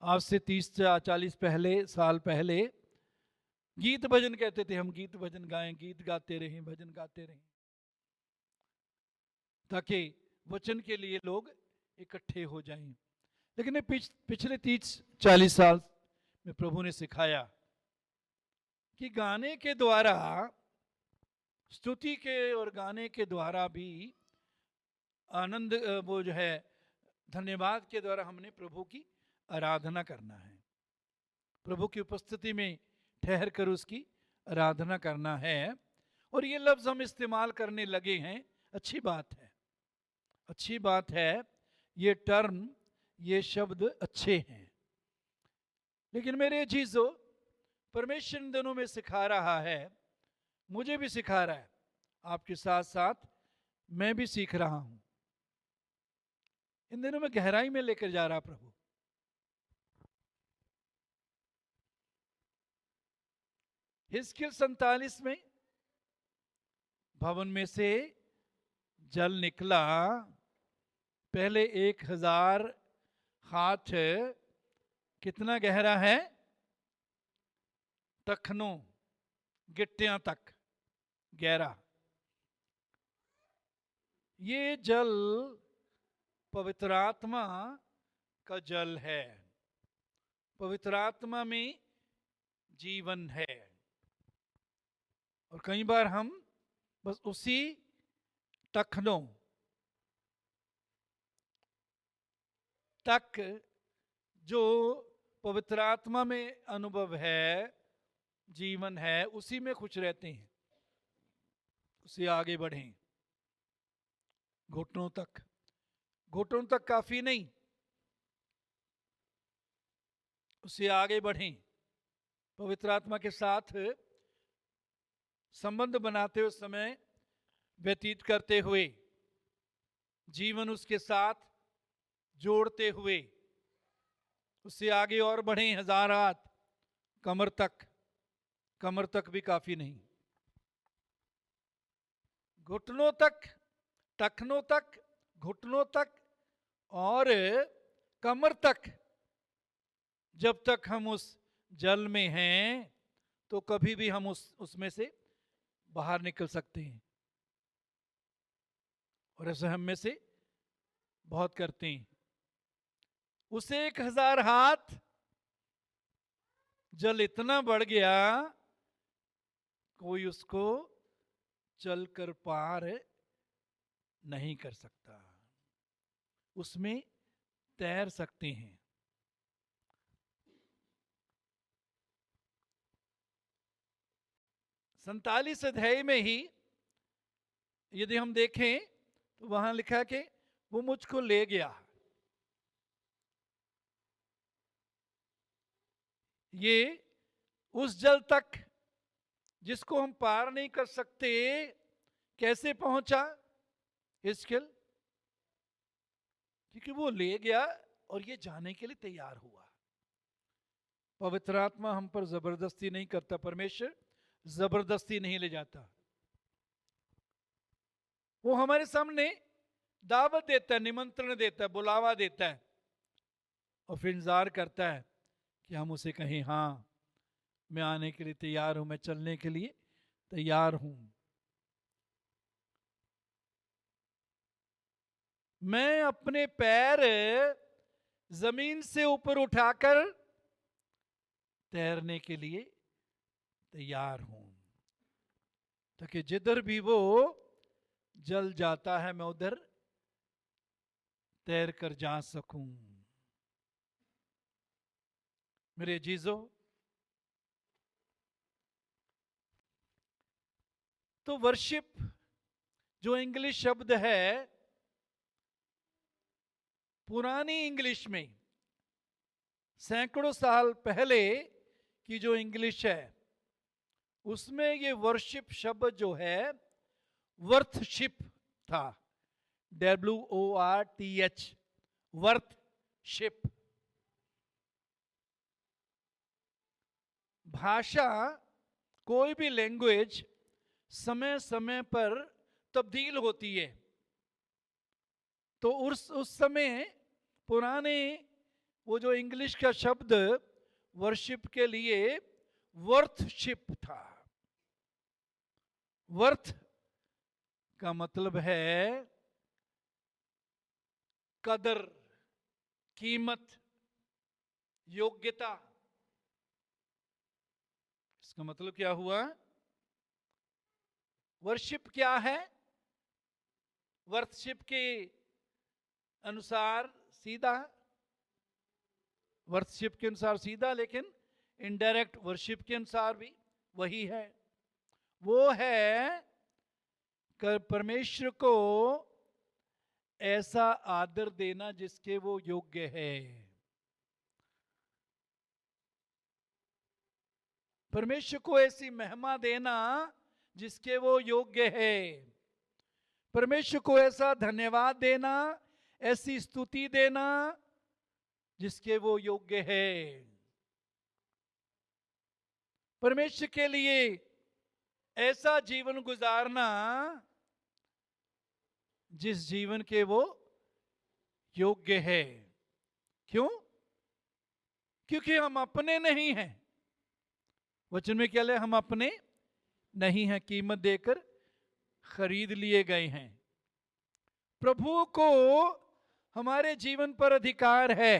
आज से 30-40 साल पहले गीत भजन कहते थे, हम गीत भजन गाएं, गीत गाते रहें, भजन गाते रहें, ताकि वचन के लिए लोग इकट्ठे हो जाएं। लेकिन पिछले 30-40 साल में प्रभु ने सिखाया कि गाने के द्वारा, स्तुति के और गाने के द्वारा भी आनंद, वो जो है धन्यवाद के द्वारा हमने प्रभु की आराधना करना है, प्रभु की उपस्थिति में ठहर कर उसकी आराधना करना है। और ये लफ्ज हम इस्तेमाल करने लगे हैं, अच्छी बात है, अच्छी बात है, ये टर्म, ये शब्द अच्छे हैं। लेकिन मेरे चीजों, परमेश्वर इन दिनों में सिखा रहा है, मुझे भी सिखा रहा है, आपके साथ साथ मैं भी सीख रहा हूं। इन दिनों में गहराई में लेकर जा रहा प्रभु। हिजकियेल 47 में भवन में से जल निकला, पहले 1000 हाथ, कितना गहरा है, टखनों, गिट्टियां तक गहरा। ये जल पवित्र आत्मा का जल है, पवित्र आत्मा में जीवन है। और कई बार हम बस उसी टखनों तक जो पवित्र आत्मा में अनुभव है, जीवन है, उसी में खुश रहते हैं, उसे आगे बढ़ें। घुटनों तक, घुटनों तक काफी नहीं, उससे आगे बढ़ें। पवित्र आत्मा के साथ संबंध बनाते हुए, समय व्यतीत करते हुए, जीवन उसके साथ जोड़ते हुए, उससे आगे और बढ़ें 1000 हाथ, कमर तक, कमर तक भी काफी नहीं, घुटनों तक, टखनों तक, घुटनों तक और कमर तक। जब तक हम उस जल में हैं तो कभी भी हम उसमें से बाहर निकल सकते हैं। और ऐसे हम में से बहुत करते हैं। उसे 1000 हाथ जल इतना बढ़ गया, कोई उसको चलकर पार नहीं कर सकता, उसमें तैर सकते हैं। सैंतालीस अध्याय में ही यदि हम देखें तो वहां लिखा कि वो मुझको ले गया। ये उस जल तक जिसको हम पार नहीं कर सकते, कैसे पहुंचा हिजकियेल? क्योंकि वो ले गया और ये जाने के लिए तैयार हुआ। पवित्र आत्मा हम पर जबरदस्ती नहीं करता, परमेश्वर जबरदस्ती नहीं ले जाता। वो हमारे सामने दावत देता है, निमंत्रण देता है, बुलावा देता है, और फिर इंतजार करता है कि हम उसे कहें, हाँ मैं आने के लिए तैयार हूं, मैं चलने के लिए तैयार हूं। मैं अपने पैर जमीन से ऊपर उठाकर तैरने के लिए तैयार हूं, ताकि जिधर भी वो जल जाता है मैं उधर तैर कर जा सकूं। मेरे जीजो, तो वर्शिप जो इंग्लिश शब्द है, पुरानी इंग्लिश में सैकड़ों साल पहले की जो इंग्लिश है, उसमें ये वर्शिप शब्द जो है वर्थशिप था, WORTH, वर्थशिप। भाषा, कोई भी लैंग्वेज समय समय पर तब्दील होती है। तो उस समय पुराने वो जो इंग्लिश का शब्द वर्शिप के लिए वर्थशिप था। वर्थ का मतलब है कदर, कीमत, योग्यता। इसका मतलब क्या हुआ? वर्शिप क्या है? वर्शिप के अनुसार सीधा, वर्शिप के अनुसार सीधा, लेकिन इनडायरेक्ट वर्शिप के अनुसार भी वही है। वो है परमेश्वर को ऐसा आदर देना जिसके वो योग्य है। परमेश्वर को ऐसी महिमा देना जिसके वो योग्य है। परमेश्वर को ऐसा धन्यवाद देना, ऐसी स्तुति देना जिसके वो योग्य है। परमेश्वर के लिए ऐसा जीवन गुजारना जिस जीवन के वो योग्य है। क्यों? क्योंकि हम अपने नहीं हैं। वचन में क्या ले? हम अपने नहीं हैं, कीमत देकर खरीद लिए गए हैं। प्रभु को हमारे जीवन पर अधिकार है।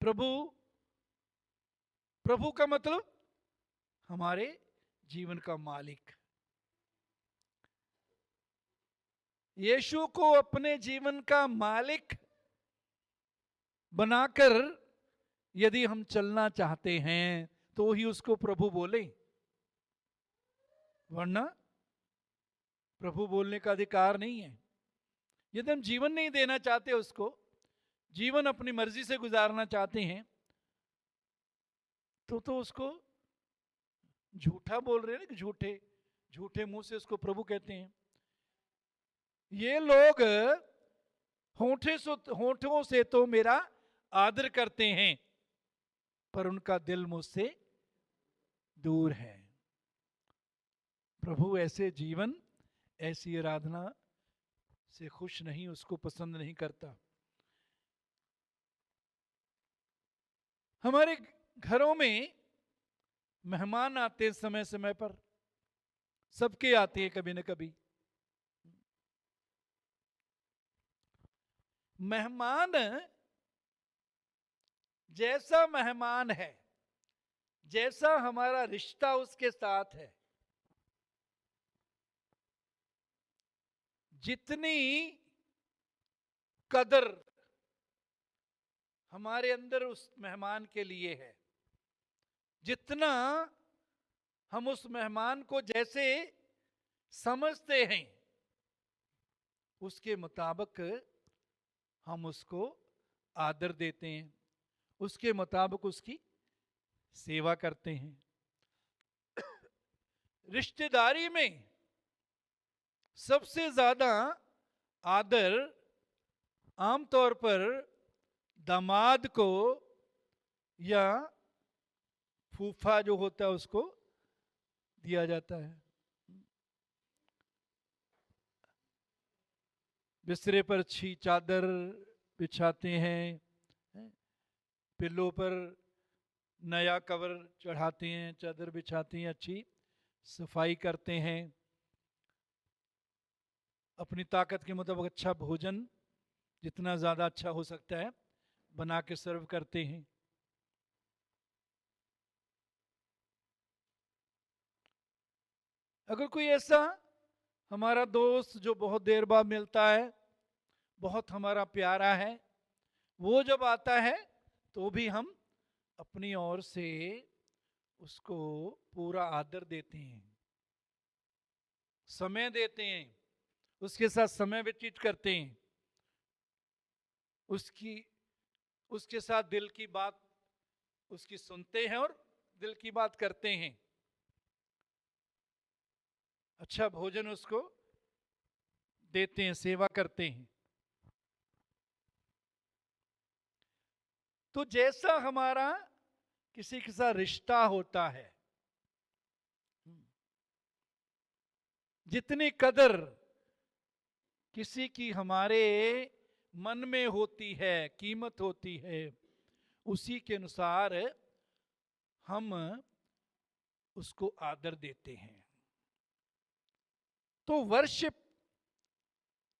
प्रभु का मतलब हमारे जीवन का मालिक। यीशु को अपने जीवन का मालिक बनाकर यदि हम चलना चाहते हैं तो ही उसको प्रभु बोले, वरना प्रभु बोलने का अधिकार नहीं है। यदि हम जीवन नहीं देना चाहते उसको, जीवन अपनी मर्जी से गुजारना चाहते हैं, तो उसको झूठा बोल रहे हैं ना, झूठे मुंह से उसको प्रभु कहते हैं। ये लोग होठों से तो मेरा आदर करते हैं, पर उनका दिल मुझसे दूर है। प्रभु ऐसे जीवन, ऐसी आराधना से खुश नहीं, उसको पसंद नहीं करता। हमारे घरों में मेहमान आते हैं समय समय पर, सबके आते हैं कभी न कभी। मेहमान जैसा मेहमान है, जैसा हमारा रिश्ता उसके साथ है, जितनी कदर हमारे अंदर उस मेहमान के लिए है, जितना हम उस मेहमान को जैसे समझते हैं, उसके मुताबिक हम उसको आदर देते हैं, उसके मुताबिक उसकी सेवा करते हैं। रिश्तेदारी में सबसे ज्यादा आदर आमतौर पर दामाद को या फूफा जो होता है उसको दिया जाता है। बिस्तरे पर अच्छी चादर बिछाते हैं, पिल्लों पर नया कवर चढ़ाते हैं, चादर बिछाते हैं, अच्छी सफाई करते हैं, अपनी ताकत के मुताबिक अच्छा भोजन जितना ज़्यादा अच्छा हो सकता है बना के सर्व करते हैं। अगर कोई ऐसा हमारा दोस्त जो बहुत देर बाद मिलता है, बहुत हमारा प्यारा है, वो जब आता है तो भी हम अपनी ओर से उसको पूरा आदर देते हैं, समय देते हैं, उसके साथ समय व्यतीत करते हैं, उसके साथ दिल की बात उसकी सुनते हैं और दिल की बात करते हैं, अच्छा भोजन उसको देते हैं, सेवा करते हैं। तो जैसा हमारा किसी के साथ रिश्ता होता है, जितनी कदर किसी की हमारे मन में होती है, कीमत होती है, उसी के अनुसार हम उसको आदर देते हैं। तो वर्शिप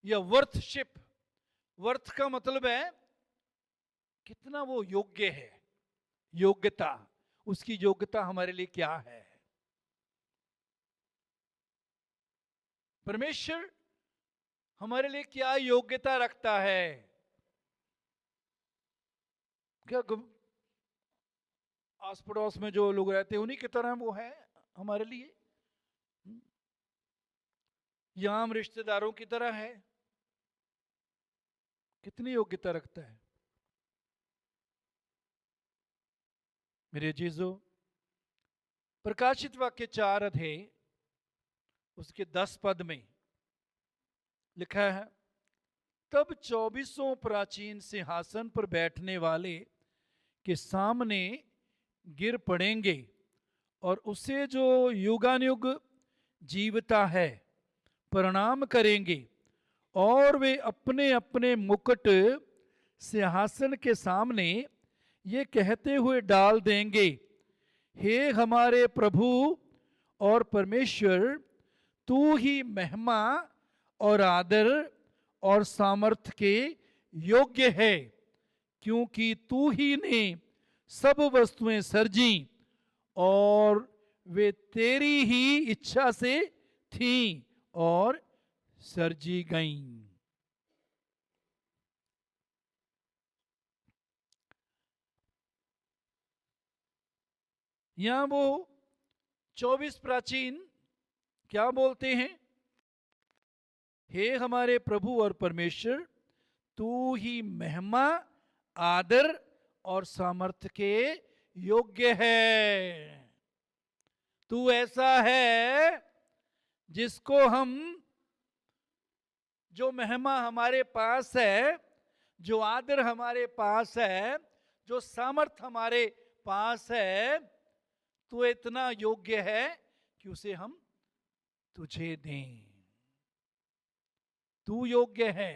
या वर्थशिप, वर्थ का मतलब है कितना वो योग्य है, योग्यता, उसकी योग्यता हमारे लिए क्या है। परमेश्वर हमारे लिए क्या योग्यता रखता है? क्या आस पड़ोस में जो लोग रहते हैं उन्हीं की तरह वो है हमारे लिए, या हम रिश्तेदारों की तरह है? कितनी योग्यता रखता है? मेरे जीजो, प्रकाशित वाक्य 4 अध्याय उसके 10 पद में लिखा है, तब 24 प्राचीन सिंहासन पर बैठने वाले के सामने गिर पड़ेंगे और उसे जो युगानुयुग जीवता है प्रणाम करेंगे, और वे अपने अपने मुकुट सिंहासन के सामने ये कहते हुए डाल देंगे, हे हमारे प्रभु और परमेश्वर, तू ही महिमा और आदर और सामर्थ के योग्य है, क्योंकि तू ही ने सब वस्तुएं सर्जी और वे तेरी ही इच्छा से थीं और सर्जी गईं। यहां वो 24 प्राचीन क्या बोलते हैं? हे हमारे प्रभु और परमेश्वर, तू ही महिमा, आदर और सामर्थ्य के योग्य है। तू ऐसा है जिसको हम, जो महिमा हमारे पास है, जो आदर हमारे पास है, जो सामर्थ्य हमारे पास है, तू इतना योग्य है कि उसे हम तुझे दें। तू योग्य है,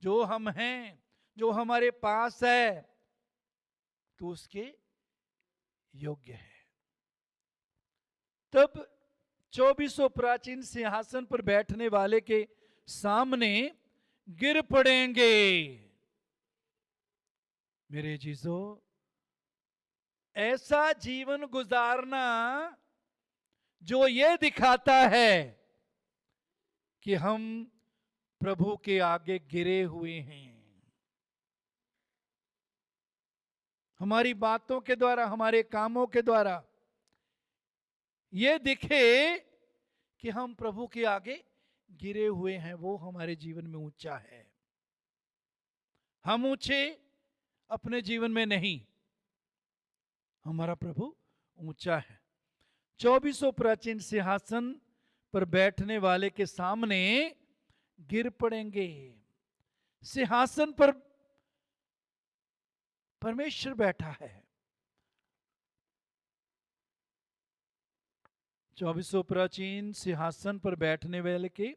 जो हम हैं, जो हमारे पास है, तू उसके योग्य है। तब 24 प्राचीन सिंहासन पर बैठने वाले के सामने गिर पड़ेंगे। मेरे जीजो, ऐसा जीवन गुजारना जो ये दिखाता है कि हम प्रभु के आगे गिरे हुए हैं, हमारी बातों के द्वारा, हमारे कामों के द्वारा ये दिखे कि हम प्रभु के आगे गिरे हुए हैं, वो हमारे जीवन में ऊंचा है। हम ऊंचे अपने जीवन में नहीं, हमारा प्रभु ऊंचा है। 24 प्राचीन सिंहासन पर बैठने वाले के सामने गिर पड़ेंगे। सिंहासन पर परमेश्वर बैठा है। 24 प्राचीन सिंहासन पर बैठने वाले के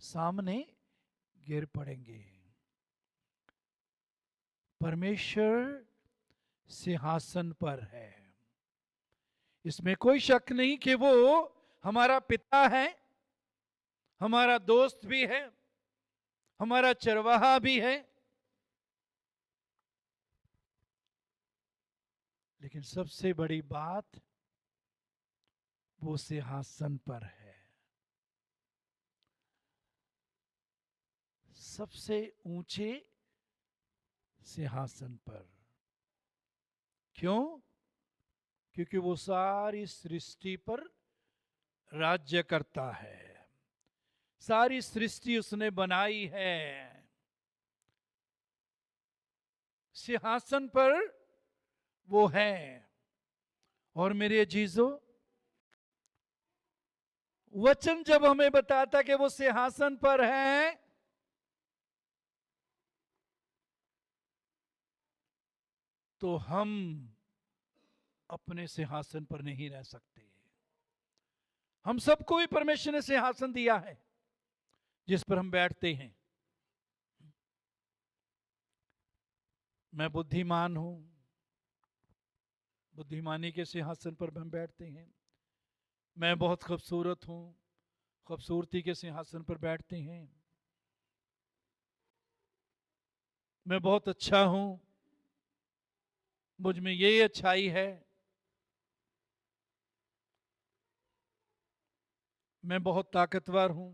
सामने गिर पड़ेंगे। परमेश्वर सिंहासन पर है, इसमें कोई शक नहीं कि वो हमारा पिता है, हमारा दोस्त भी है, हमारा चरवाहा भी है। लेकिन सबसे बड़ी बात, वो सिंहासन पर है, सबसे ऊंचे सिंहासन पर। क्यों? क्योंकि वो सारी सृष्टि पर राज्य करता है, सारी सृष्टि उसने बनाई है। सिंहासन पर वो है। और मेरे जीजो, वचन जब हमें बताता कि वो सिंहासन पर है, तो हम अपने सिंहासन पर नहीं रह सकते। हम सबको भी परमेश्वर ने सिंहासन दिया है जिस पर हम बैठते हैं। मैं बुद्धिमान हूं, बुद्धिमानी के सिंहासन पर हम बैठते हैं। मैं बहुत खूबसूरत हूं, खूबसूरती के सिंहासन पर बैठते हैं। मैं बहुत अच्छा हूं, मुझ में ये अच्छाई है। मैं बहुत ताकतवर हूं,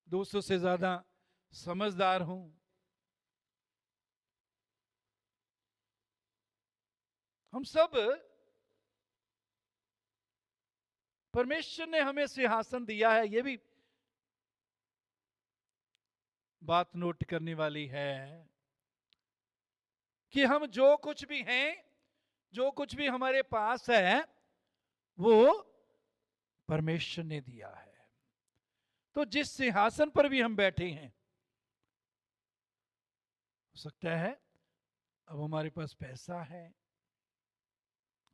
दूसरों से ज्यादा समझदार हूं। हम सब, परमेश्वर ने हमें सिंहासन दिया है। ये भी बात नोट करने वाली है कि हम जो कुछ भी हैं, जो कुछ भी हमारे पास है, वो परमेश्वर ने दिया है। तो जिस सिंहासन पर भी हम बैठे हैं, हो सकता है अब हमारे पास पैसा है,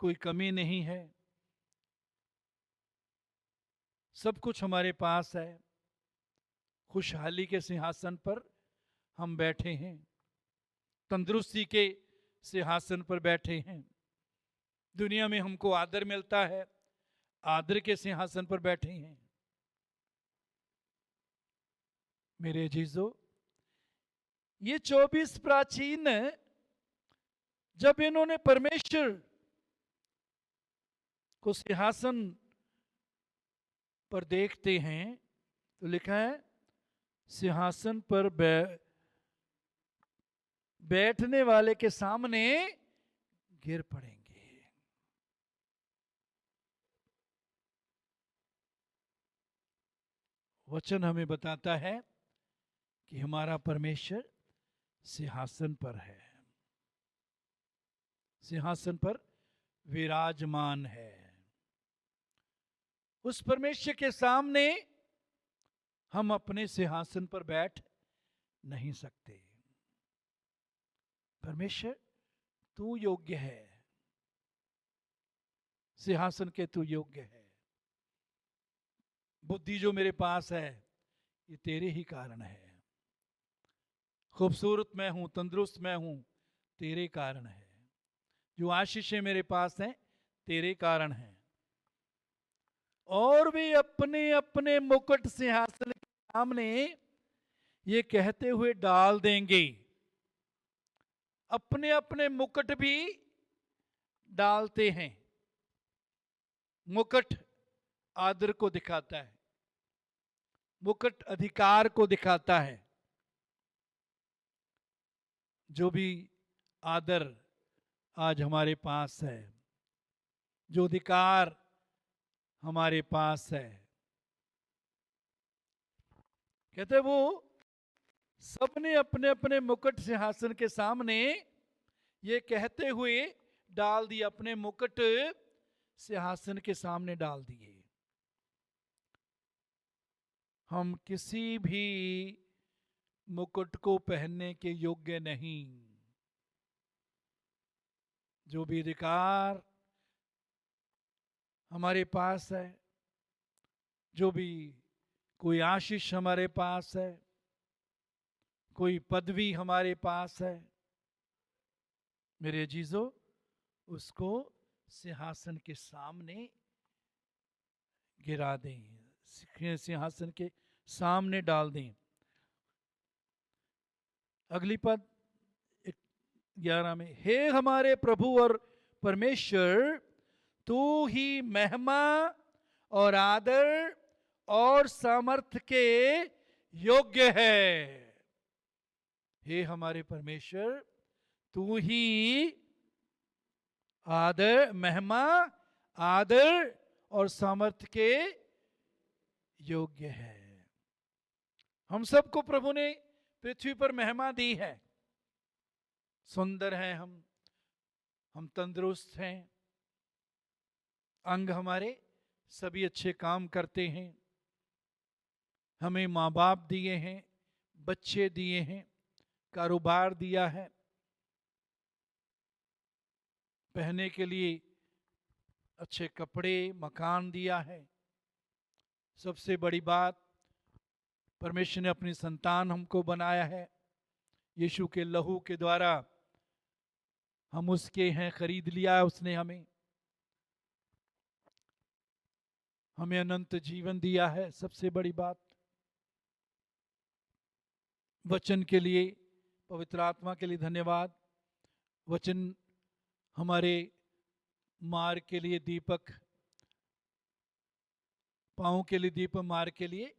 कोई कमी नहीं है, सब कुछ हमारे पास है, खुशहाली के सिंहासन पर हम बैठे हैं, तंदुरुस्ती के सिंहासन पर बैठे हैं। दुनिया में हमको आदर मिलता है, आदर के सिंहासन पर बैठे हैं। मेरे अजीजों, ये 24 प्राचीन जब इन्होंने परमेश्वर को सिंहासन पर देखते हैं तो लिखा है सिंहासन पर बैठने वाले के सामने गिर पड़ेंगे। वचन हमें बताता है कि हमारा परमेश्वर सिंहासन पर है, सिंहासन पर विराजमान है। उस परमेश्वर के सामने हम अपने सिंहासन पर बैठ नहीं सकते। परमेश्वर, तू योग्य है, सिंहासन के तू योग्य है। बुद्धि जो मेरे पास है ये तेरे ही कारण है, खूबसूरत मैं हूं, तंदुरुस्त मैं हूं, तेरे कारण है। जो आशीषें मेरे पास हैं तेरे कारण है। और भी अपने अपने मुकुट सिंहासन के सामने ये कहते हुए डाल देंगे, अपने अपने मुकुट भी डालते हैं। मुकुट आदर को दिखाता है, मुकुट अधिकार को दिखाता है। जो भी आदर आज हमारे पास है, जो अधिकार हमारे पास है, कहते वो सबने अपने अपने मुकुट सिंहासन के सामने ये कहते हुए डाल दिए, अपने मुकुट सिंहासन के सामने डाल दिए। हम किसी भी मुकुट को पहनने के योग्य नहीं। जो भी अधिकार हमारे पास है, जो भी कोई आशीष हमारे पास है, कोई पदवी हमारे पास है, मेरे अजीजों, उसको सिंहासन के सामने गिरा दें, सिंहासन के सामने डाल दें। अगली पद 11 में, हे हमारे प्रभु और परमेश्वर, तू ही महिमा और आदर और सामर्थ के योग्य है। हे हमारे परमेश्वर, तू ही आदर, महिमा, आदर और सामर्थ्य के योग्य है। हम सबको प्रभु ने पृथ्वी पर महिमा दी है। सुंदर हैं हम तंदुरुस्त हैं, अंग हमारे सभी अच्छे काम करते हैं। हमें माँ बाप दिए हैं, बच्चे दिए हैं, कारोबार दिया है, पहनने के लिए अच्छे कपड़े, मकान दिया है। सबसे बड़ी बात, परमेश्वर ने अपनी संतान हमको बनाया है, यीशु के लहू के द्वारा हम उसके हैं, खरीद लिया है उसने हमें अनंत जीवन दिया है। सबसे बड़ी बात, वचन के लिए, पवित्र आत्मा के लिए धन्यवाद। वचन हमारे मार्ग के लिए दीपक, पांव के लिए दीपक, मार्ग के लिए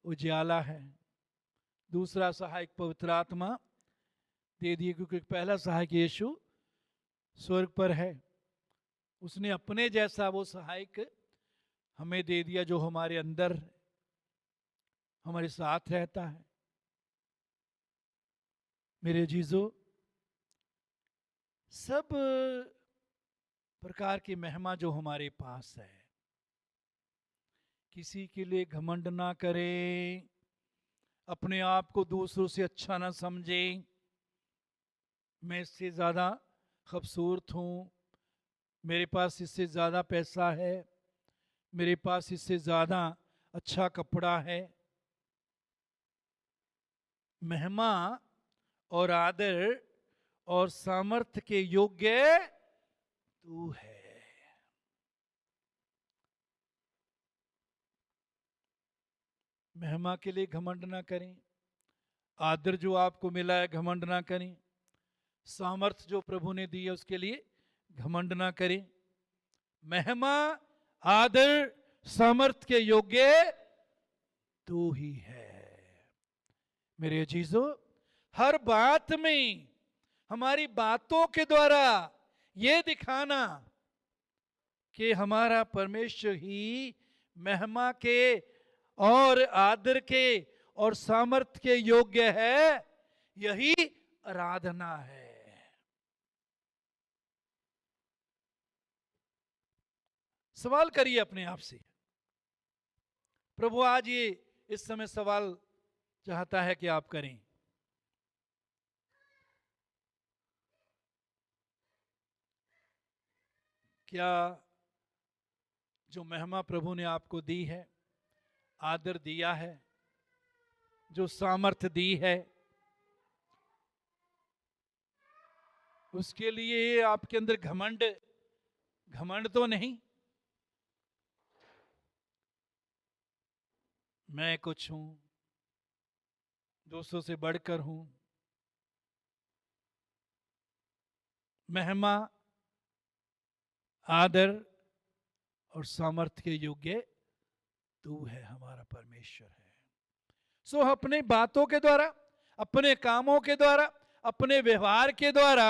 उजाला है। दूसरा सहायक पवित्र आत्मा दे दिए, क्योंकि पहला सहायक यीशु स्वर्ग पर है। उसने अपने जैसा वो सहायक हमें दे दिया, जो हमारे अंदर, हमारे साथ रहता है। मेरे अजीजों, सब प्रकार की महिमा जो हमारे पास है, किसी के लिए घमंड ना करें, अपने आप को दूसरों से अच्छा ना समझें, मैं इससे ज़्यादा खूबसूरत हूँ, मेरे पास इससे ज़्यादा पैसा है, मेरे पास इससे ज़्यादा अच्छा कपड़ा है। महिमा और आदर और सामर्थ्य के योग्य तू है। महिमा के लिए घमंड ना करें, आदर जो आपको मिला है घमंड ना करें, सामर्थ्य जो प्रभु ने दी है उसके लिए घमंड ना करें। महिमा, आदर, सामर्थ्य के योग्य तू ही है। मेरे अजीजों, हर बात में, हमारी बातों के द्वारा ये दिखाना कि हमारा परमेश्वर ही महिमा के और आदर के और सामर्थ्य के योग्य है, यही आराधना है। सवाल करिए अपने आप से। प्रभु आज ये इस समय सवाल चाहता है कि आप करें। क्या जो महिमा प्रभु ने आपको दी है, आदर दिया है, जो सामर्थ्य दी है, उसके लिए आपके अंदर घमंड तो नहीं, मैं कुछ हूं, दूसरों से बढ़कर हूं। महिमा, आदर और सामर्थ्य के योग्य तू है, हमारा परमेश्वर है। सो अपने बातों के द्वारा, अपने कामों के द्वारा, अपने व्यवहार के द्वारा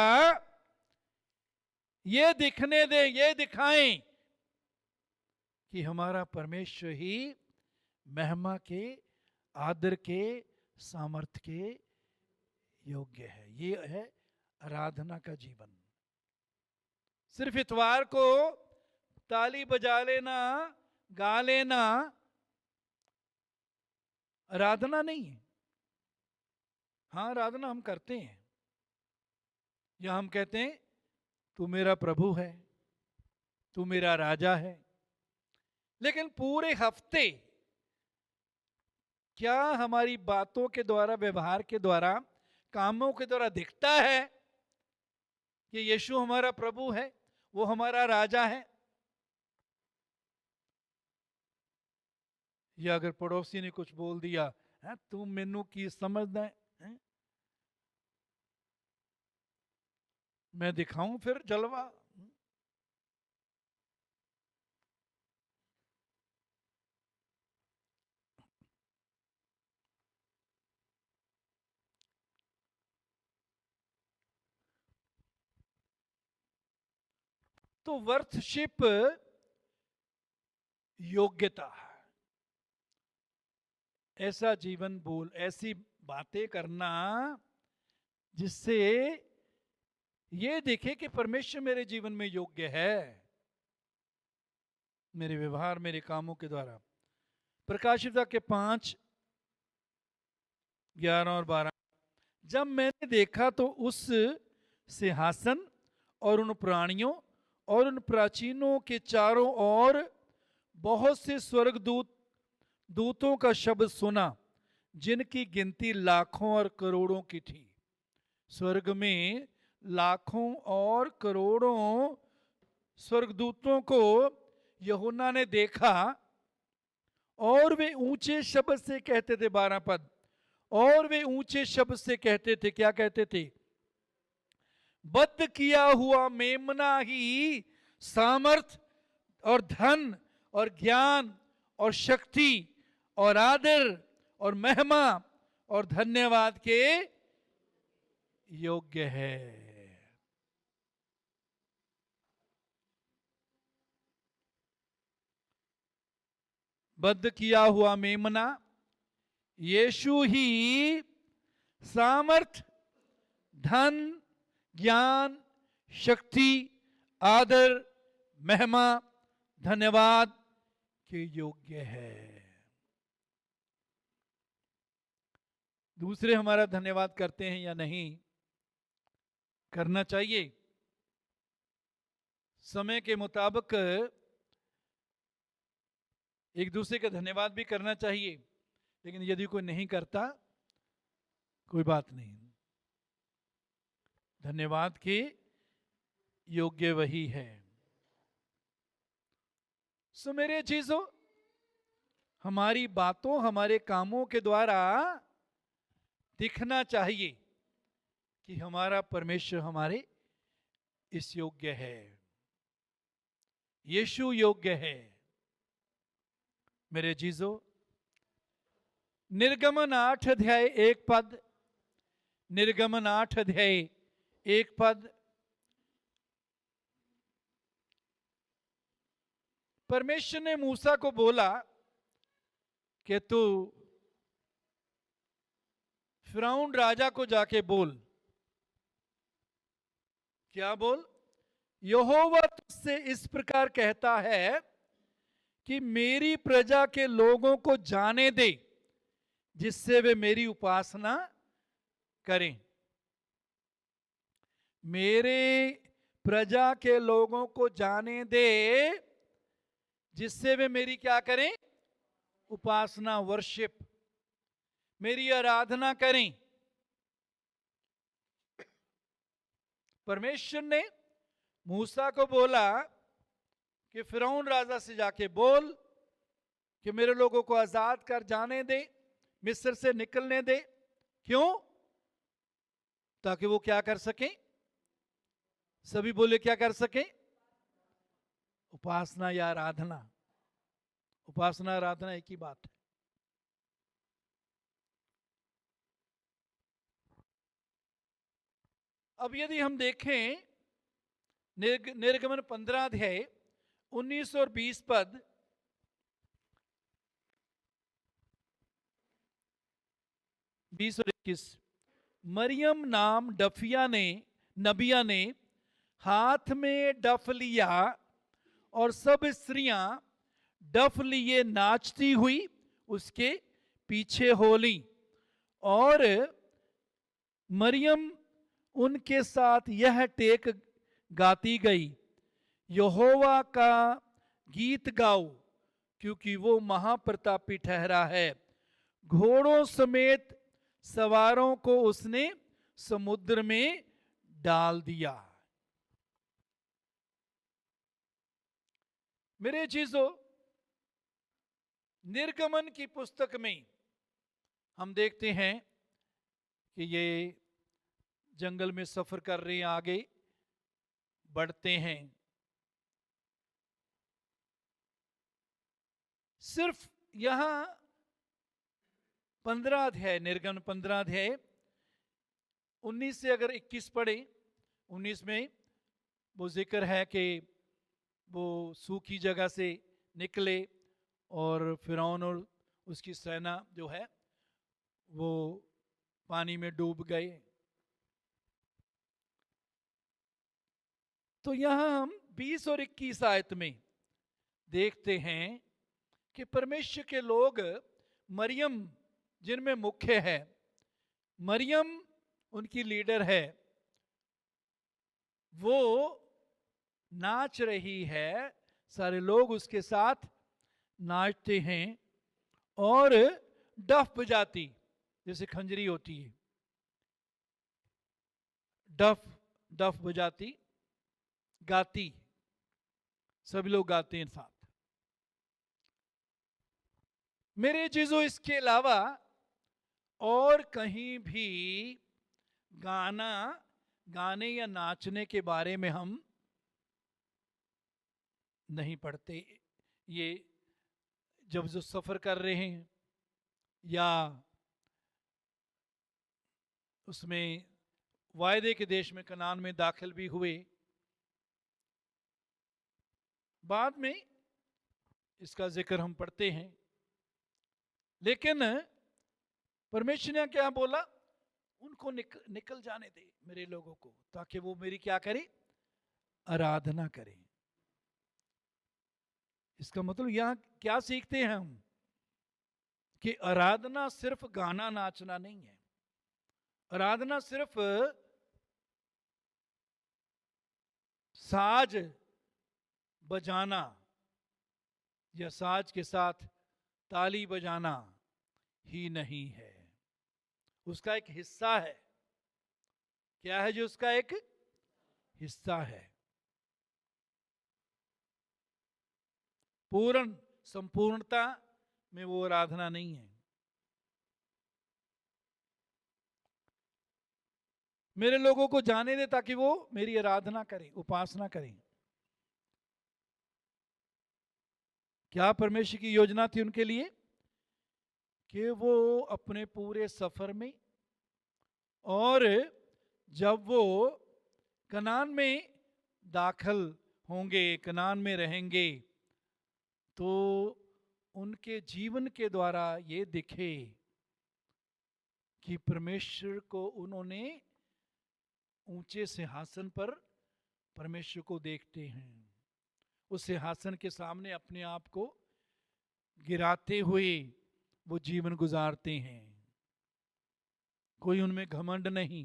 ये दिखने दे, ये दिखाएं कि हमारा परमेश्वर ही महिमा के, आदर के, सामर्थ्य के योग्य है। ये है आराधना का जीवन। सिर्फ इतवार को ताली बजा लेना, गा लेना आराधना नहीं है। हाँ, आराधना हम करते हैं, या हम कहते हैं तू मेरा प्रभु है, तू मेरा राजा है, लेकिन पूरे हफ्ते क्या हमारी बातों के द्वारा, व्यवहार के द्वारा, कामों के द्वारा दिखता है कि यीशु हमारा प्रभु है, वो हमारा राजा है? या अगर पड़ोसी ने कुछ बोल दिया, है तू मैनू की समझदा है, मैं दिखाऊं फिर जलवा? तो वर्शिप योग्यता, ऐसा जीवन बोल, ऐसी बातें करना जिससे ये देखे कि परमेश्वर मेरे जीवन में योग्य है, मेरे व्यवहार, मेरे कामों के द्वारा। प्रकाशित के 5:11 और 12, जब मैंने देखा तो उस सिंहासन और उन प्राणियों और उन प्राचीनों के चारों ओर बहुत से दूतों का शब्द सुना, जिनकी गिनती लाखों और करोड़ों की थी। स्वर्ग में लाखों और करोड़ों स्वर्गदूतों को यूहन्ना ने देखा और वे ऊंचे शब्द से कहते थे, 12 पद, और वे ऊंचे शब्द से कहते थे, क्या कहते थे? बद्ध किया हुआ मेमना ही सामर्थ और धन और ज्ञान और शक्ति और आदर और महिमा और धन्यवाद के योग्य है। बद्ध किया हुआ मेमना, यीशु ही सामर्थ, धन, ज्ञान, शक्ति, आदर, महिमा, धन्यवाद के योग्य है। दूसरे हमारा धन्यवाद करते हैं या नहीं? करना चाहिए। समय के मुताबिक एक दूसरे का धन्यवाद भी करना चाहिए, लेकिन यदि कोई नहीं करता, कोई बात नहीं, धन्यवाद के योग्य वही है। सो मेरे चीजों, हमारी बातों, हमारे कामों के द्वारा दिखना चाहिए कि हमारा परमेश्वर हमारे इस योग्य है, यीशु योग्य है। मेरे चीजों, निर्गमन 8 अध्याय 1 पद, निर्गमन 8 अध्याय 1 पद, परमेश्वर ने मूसा को बोला कि तू फिरौन राजा को जाके बोल। क्या बोल? यहोवा तुझसे इस प्रकार कहता है कि मेरी प्रजा के लोगों को जाने दे, जिससे वे मेरी उपासना करें। मेरे प्रजा के लोगों को जाने दे, जिससे वे मेरी क्या करें? उपासना, वर्शिप, मेरी आराधना करें। परमेश्वर ने मूसा को बोला कि फिरौन राजा से जाके बोल कि मेरे लोगों को आजाद कर जाने दे, मिस्र से निकलने दे। क्यों? ताकि वो क्या कर सके? सभी बोले क्या कर सके? उपासना या आराधना। उपासना आराधना एक ही बात है। अब यदि हम देखें निर्गमन 15 अध्याय 19 और 20 पद, बीस और 21, मरियम नाम नबिया ने हाथ में डफ लिया और सब स्त्रियां डफ लिए नाचती हुई उसके पीछे हो ली, और मरियम उनके साथ यह टेक गाती गई, यहोवा का गीत गाओ, क्योंकि वो महाप्रतापी ठहरा है। घोड़ों समेत सवारों को उसने समुद्र में डाल दिया। मेरे चीजों, निर्गमन की पुस्तक में हम देखते हैं कि ये जंगल में सफर कर रहे हैं, आगे बढ़ते हैं। सिर्फ यहां 15 अध्याय, निर्गमन 15 अध्याय 19 से अगर 21 पढ़े, 19 में वो जिक्र है कि वो सूखी जगह से निकले और फिरौन और उसकी सेना जो है वो पानी में डूब गए। तो यहां हम 20 और 21 आयत में देखते हैं कि परमेश्वर के लोग, मरियम जिनमें मुख्य है, मरियम उनकी लीडर है, वो नाच रही है, सारे लोग उसके साथ नाचते हैं और डफ बजाती जैसे खंजरी होती है। डफ डफ बजाती, गाती, सभी लोग गाते हैं साथ। मेरे चीजों इसके अलावा और कहीं भी गाने या नाचने के बारे में हम नहीं पढ़ते। ये जब जो सफर कर रहे हैं या उसमें वायदे के देश में कनान में दाखिल भी हुए, बाद में इसका जिक्र हम पढ़ते हैं। लेकिन परमेश्वर ने क्या बोला, उनको निकल जाने दे मेरे लोगों को, ताकि वो मेरी क्या करें, आराधना करें। इसका मतलब यहां क्या सीखते हैं हम, कि आराधना सिर्फ गाना नाचना नहीं है। आराधना सिर्फ साज बजाना या साज के साथ ताली बजाना ही नहीं है, उसका एक हिस्सा है। क्या है जो उसका एक हिस्सा है? पूर्ण संपूर्णता में वो आराधना नहीं है। मेरे लोगों को जाने दे ताकि वो मेरी आराधना करें, उपासना करें। क्या परमेश्वर की योजना थी उनके लिए, कि वो अपने पूरे सफर में और जब वो कनान में दाखिल होंगे, कनान में रहेंगे, तो उनके जीवन के द्वारा ये दिखे कि परमेश्वर को उन्होंने ऊंचे सिंहासन पर परमेश्वर को देखते हैं। उस सिंहासन के सामने अपने आप को गिराते हुए वो जीवन गुजारते हैं। कोई उनमें घमंड नहीं,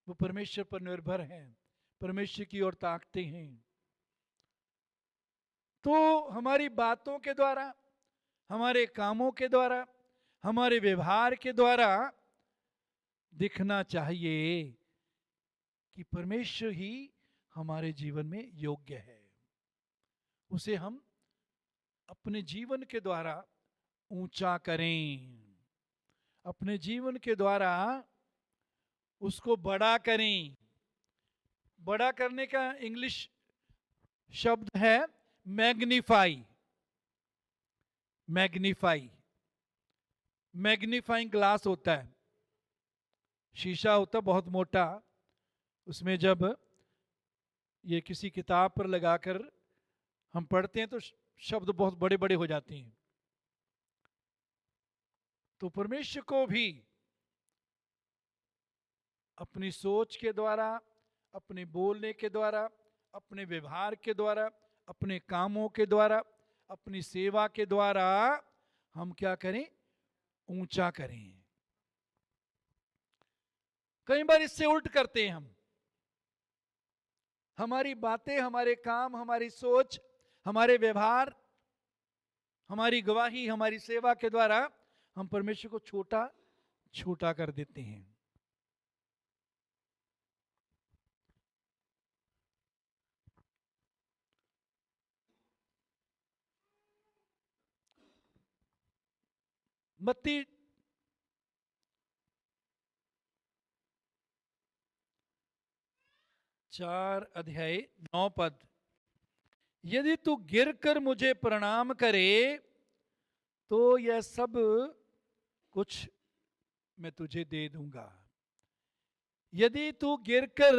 वो परमेश्वर पर निर्भर हैं, परमेश्वर की ओर ताकते हैं। तो हमारी बातों के द्वारा, हमारे कामों के द्वारा, हमारे व्यवहार के द्वारा दिखना चाहिए कि परमेश्वर ही हमारे जीवन में योग्य है। उसे हम अपने जीवन के द्वारा ऊंचा करें, अपने जीवन के द्वारा उसको बड़ा करें। बड़ा करने का इंग्लिश शब्द है मैग्नीफाई। मैग्नीफाई, मैग्नीफाइंग ग्लास होता है, शीशा होता बहुत मोटा, उसमें जब ये किसी किताब पर लगाकर हम पढ़ते हैं तो शब्द बहुत बड़े बड़े हो जाते हैं। तो परमेश्वर को भी अपनी सोच के द्वारा, अपने बोलने के द्वारा, अपने व्यवहार के द्वारा, अपने कामों के द्वारा, अपनी सेवा के द्वारा हम क्या करें, ऊंचा करें। कई बार इससे उल्ट करते हैं हम। हमारी बातें, हमारे काम, हमारी सोच, हमारे व्यवहार, हमारी गवाही, हमारी सेवा के द्वारा हम परमेश्वर को छोटा छोटा कर देते हैं। मत्ती 4:9 यदि तू गिरकर मुझे प्रणाम करे तो यह सब कुछ मैं तुझे दे दूंगा। यदि तू गिरकर,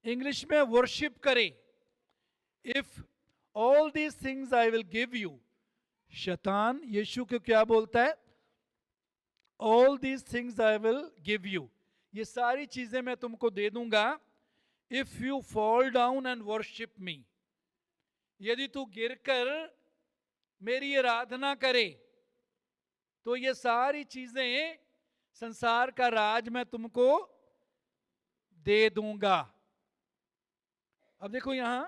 इंग्लिश में वर्शिप करे, if all these things I will give you. शैतान यीशु को क्या बोलता है, all these things I will give you, ये सारी चीजें मैं तुमको दे दूंगा, if you fall down and worship me. यदि तू गिरकर मेरी आराधना करे तो ये सारी चीजें, संसार का राज मैं तुमको दे दूंगा। अब देखो यहां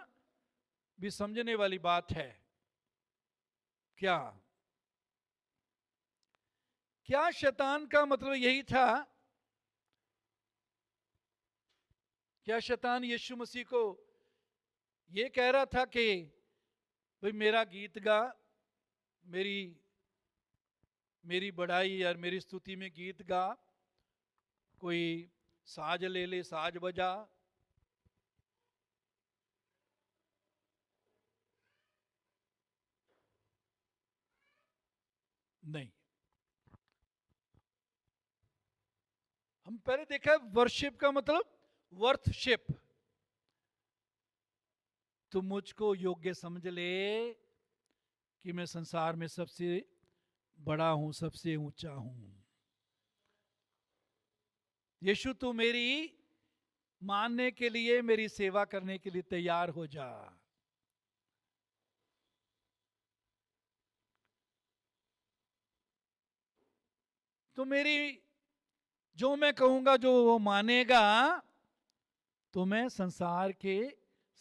भी समझने वाली बात है। क्या क्या शैतान का मतलब यही था क्या शैतान यीशु मसीह को ये कह रहा था कि भाई मेरा गीत गा, मेरी मेरी बड़ाई और मेरी स्तुति में गीत गा, कोई साज ले ले, साज बजा? नहीं। हम पहले देखा वर्शिप का मतलब वर्थशिप। तुम मुझको योग्य समझ ले कि मैं संसार में सबसे बड़ा हूं, सबसे ऊंचा हूं। यीशु तू मेरी मानने के लिए, मेरी सेवा करने के लिए तैयार हो जा। तो मेरी जो मैं कहूंगा, जो वो मानेगा, तो मैं संसार के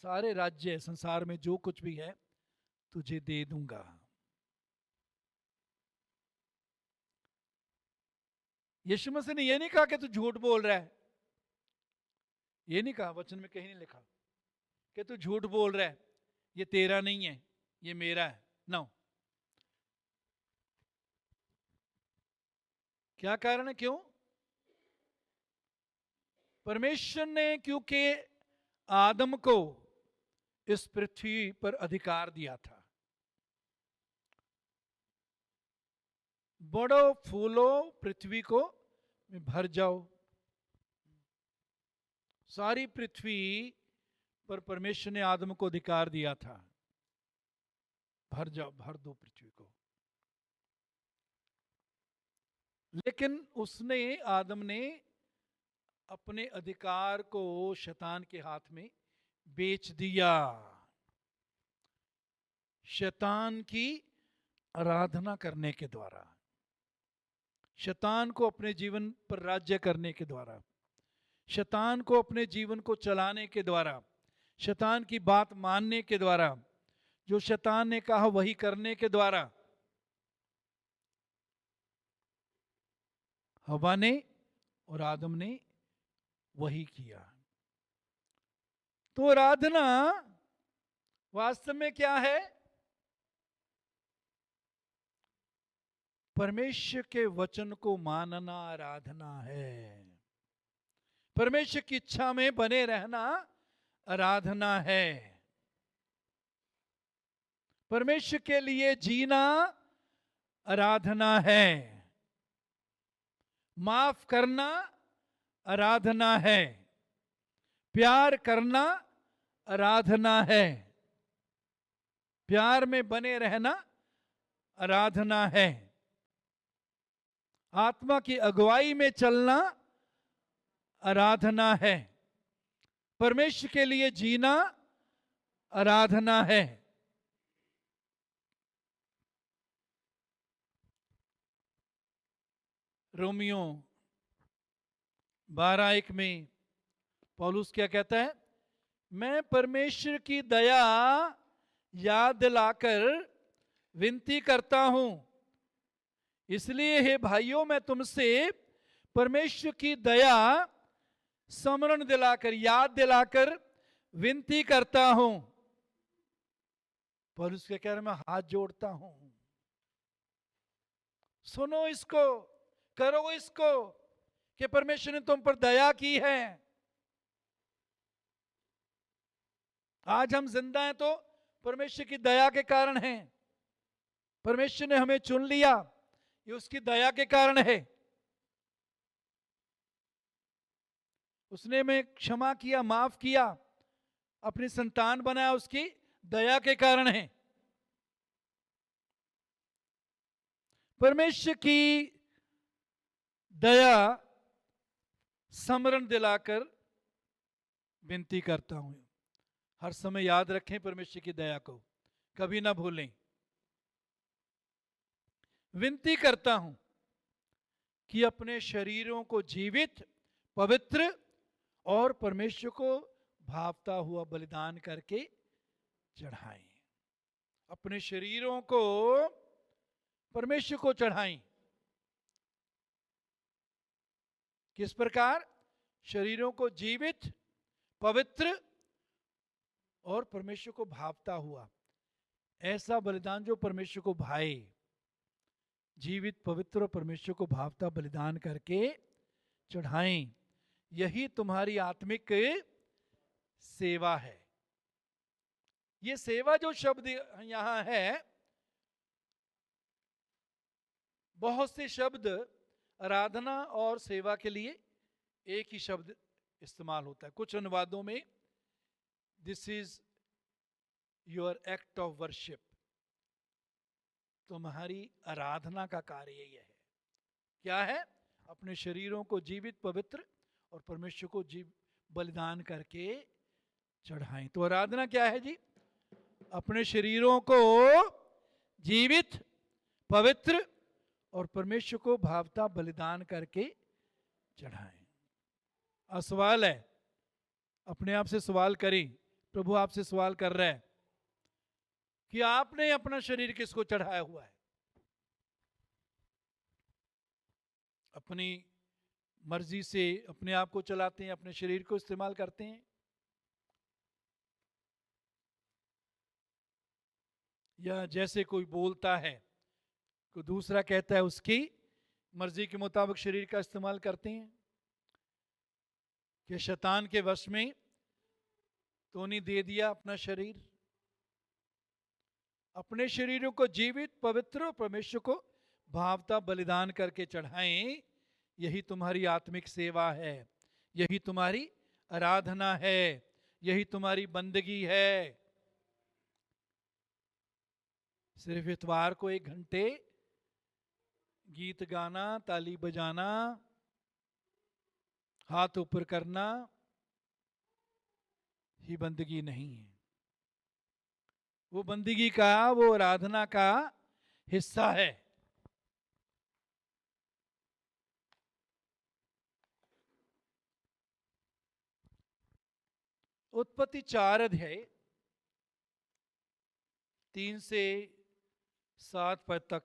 सारे राज्य, संसार में जो कुछ भी है तुझे दे दूंगा। यीशु मसीह ने यह नहीं कहा कि तू झूठ बोल रहा है, ये नहीं कहा, वचन में कहीं नहीं लिखा कि तू झूठ बोल रहा है, ये तेरा नहीं है, ये मेरा है। नो। क्या कारण है? क्यों? परमेश्वर ने क्योंकि आदम को इस पृथ्वी पर अधिकार दिया था, बढ़ो फूलो पृथ्वी को भर जाओ। सारी पृथ्वी पर परमेश्वर ने आदम को अधिकार दिया था, भर जाओ, भर दो पृथ्वी को। लेकिन उसने, आदम ने अपने अधिकार को शैतान के हाथ में बेच दिया। शैतान की आराधना करने के द्वारा, शैतान को अपने जीवन पर राज्य करने के द्वारा, शैतान को अपने जीवन को चलाने के द्वारा, शैतान की बात मानने के द्वारा, जो शैतान ने कहा वही करने के द्वारा हवा ने और आदम ने वही किया। तो आराधना वास्तव में क्या है? परमेश्वर के वचन को मानना आराधना है। परमेश्वर की इच्छा में बने रहना आराधना है। परमेश्वर के लिए जीना आराधना है। माफ करना आराधना है। प्यार करना आराधना है। प्यार में बने रहना आराधना है। आत्मा की अगुवाई में चलना आराधना है। परमेश्वर के लिए जीना आराधना है। रोमियो 12:1 में पौलुस क्या कहता है? मैं परमेश्वर की दया याद दिलाकर विनती करता हूं, इसलिए हे भाइयों, मैं तुमसे परमेश्वर की दया स्मरण दिलाकर, याद दिलाकर विनती करता हूं। पौलुस क्या कह रहा है? मैं हाथ जोड़ता हूं, सुनो इसको, करो इसको, कि परमेश्वर ने तुम पर दया की है। आज हम जिंदा हैं तो परमेश्वर की दया के कारण हैं। परमेश्वर ने हमें चुन लिया, ये उसकी दया के कारण है। उसने हमें क्षमा किया, माफ किया, अपनी संतान बनाया, उसकी दया के कारण है। परमेश्वर की दया स्मरण दिलाकर विनती करता हूं। हर समय याद रखें परमेश्वर की दया को, कभी ना भूलें। विनती करता हूं कि अपने शरीरों को जीवित, पवित्र और परमेश्वर को भावता हुआ बलिदान करके चढ़ाएं। अपने शरीरों को परमेश्वर को चढ़ाएं। किस प्रकार? शरीरों को जीवित, पवित्र और परमेश्वर को भावता हुआ। ऐसा बलिदान जो परमेश्वर को भाए, जीवित, पवित्र और परमेश्वर को भावता बलिदान करके चढ़ाएं, यही तुम्हारी आत्मिक सेवा है। ये सेवा जो शब्द यहां है, बहुत से शब्द आराधना और सेवा के लिए एक ही शब्द इस्तेमाल होता है। कुछ अनुवादों में this is your act of worship, तुम्हारी आराधना का कार्य यही है। क्या है? अपने शरीरों को जीवित, पवित्र और परमेश्वर को बलिदान करके चढ़ाएं। तो आराधना क्या है जी? अपने शरीरों को जीवित, पवित्र और परमेश्वर को भावता बलिदान करके चढ़ाएं। सवाल है, अपने आप से सवाल करें, प्रभु आपसे सवाल कर रहा है कि आपने अपना शरीर किसको चढ़ाया हुआ है? अपनी मर्जी से अपने आप को चलाते हैं, अपने शरीर को इस्तेमाल करते हैं, या जैसे कोई बोलता है, कोई दूसरा कहता है, उसकी मर्जी के मुताबिक शरीर का इस्तेमाल करते हैं? कि शैतान के वश में तो नहीं दे दिया अपना शरीर? अपने शरीरों को जीवित, पवित्र और परमेश्वर को भावता बलिदान करके चढ़ाएं, यही तुम्हारी आत्मिक सेवा है, यही तुम्हारी आराधना है, यही तुम्हारी बंदगी है। सिर्फ इतवार को 1 घंटे गीत गाना, ताली बजाना, हाथ ऊपर करना ही बंदगी नहीं है। वो बंदगी का, वो आराधना का हिस्सा है। उत्पत्ति 4 अध्याय 3 से 7 पद तक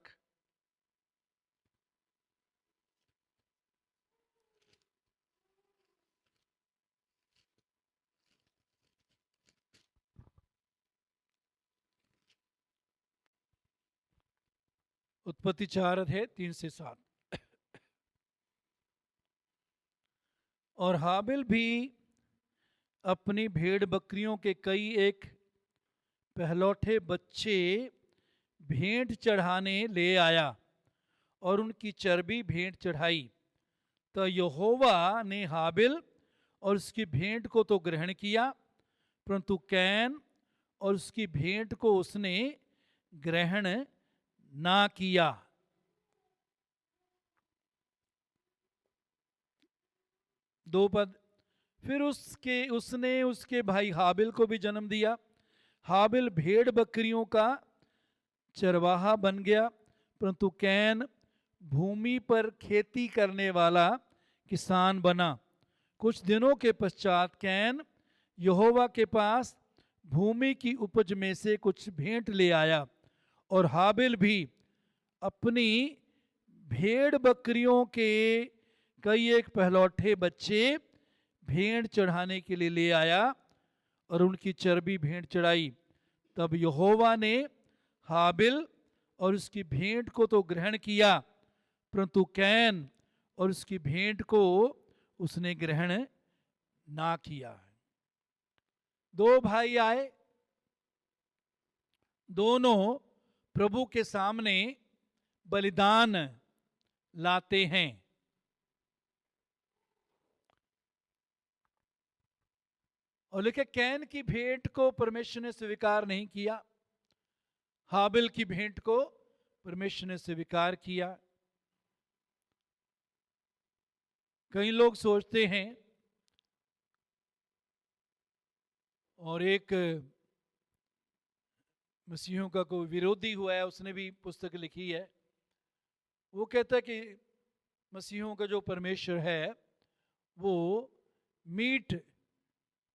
उत्पत्ति 4 अध्याय 3 से 7। और हाबिल भी अपनी भेड़ बकरियों के कई एक पहलौठे बच्चे भेंट चढ़ाने ले आया और उनकी चर्बी भेंट चढ़ाई। तो यहोवा ने हाबिल और उसकी भेंट को तो ग्रहण किया, परंतु कैन और उसकी भेंट को उसने ग्रहण ना किया। दो पद, फिर उसने उसके भाई हाबिल को भी जन्म दिया। हाबिल भेड़ बकरियों का चरवाहा बन गया, परंतु कैन भूमि पर खेती करने वाला किसान बना। कुछ दिनों के पश्चात कैन यहोवा के पास भूमि की उपज में से कुछ भेंट ले आया, और हाबिल भी अपनी भेड़ बकरियों के कई एक पहलौठे बच्चे भेंट चढ़ाने के लिए ले आया और उनकी चर्बी भेंट चढ़ाई। तब यहोवा ने हाबिल और उसकी भेंट को तो ग्रहण किया, परंतु कैन और उसकी भेंट को उसने ग्रहण ना किया। 2 भाई आए, दोनों प्रभु के सामने बलिदान लाते हैं। और लेकिन कैन की भेंट को परमेश्वर ने स्वीकार नहीं किया, हाबिल की भेंट को परमेश्वर ने स्वीकार किया। कई लोग सोचते हैं, और एक मसीहों का कोई विरोधी हुआ है, उसने भी पुस्तक लिखी है, वो कहता है कि मसीहों का जो परमेश्वर है वो मीट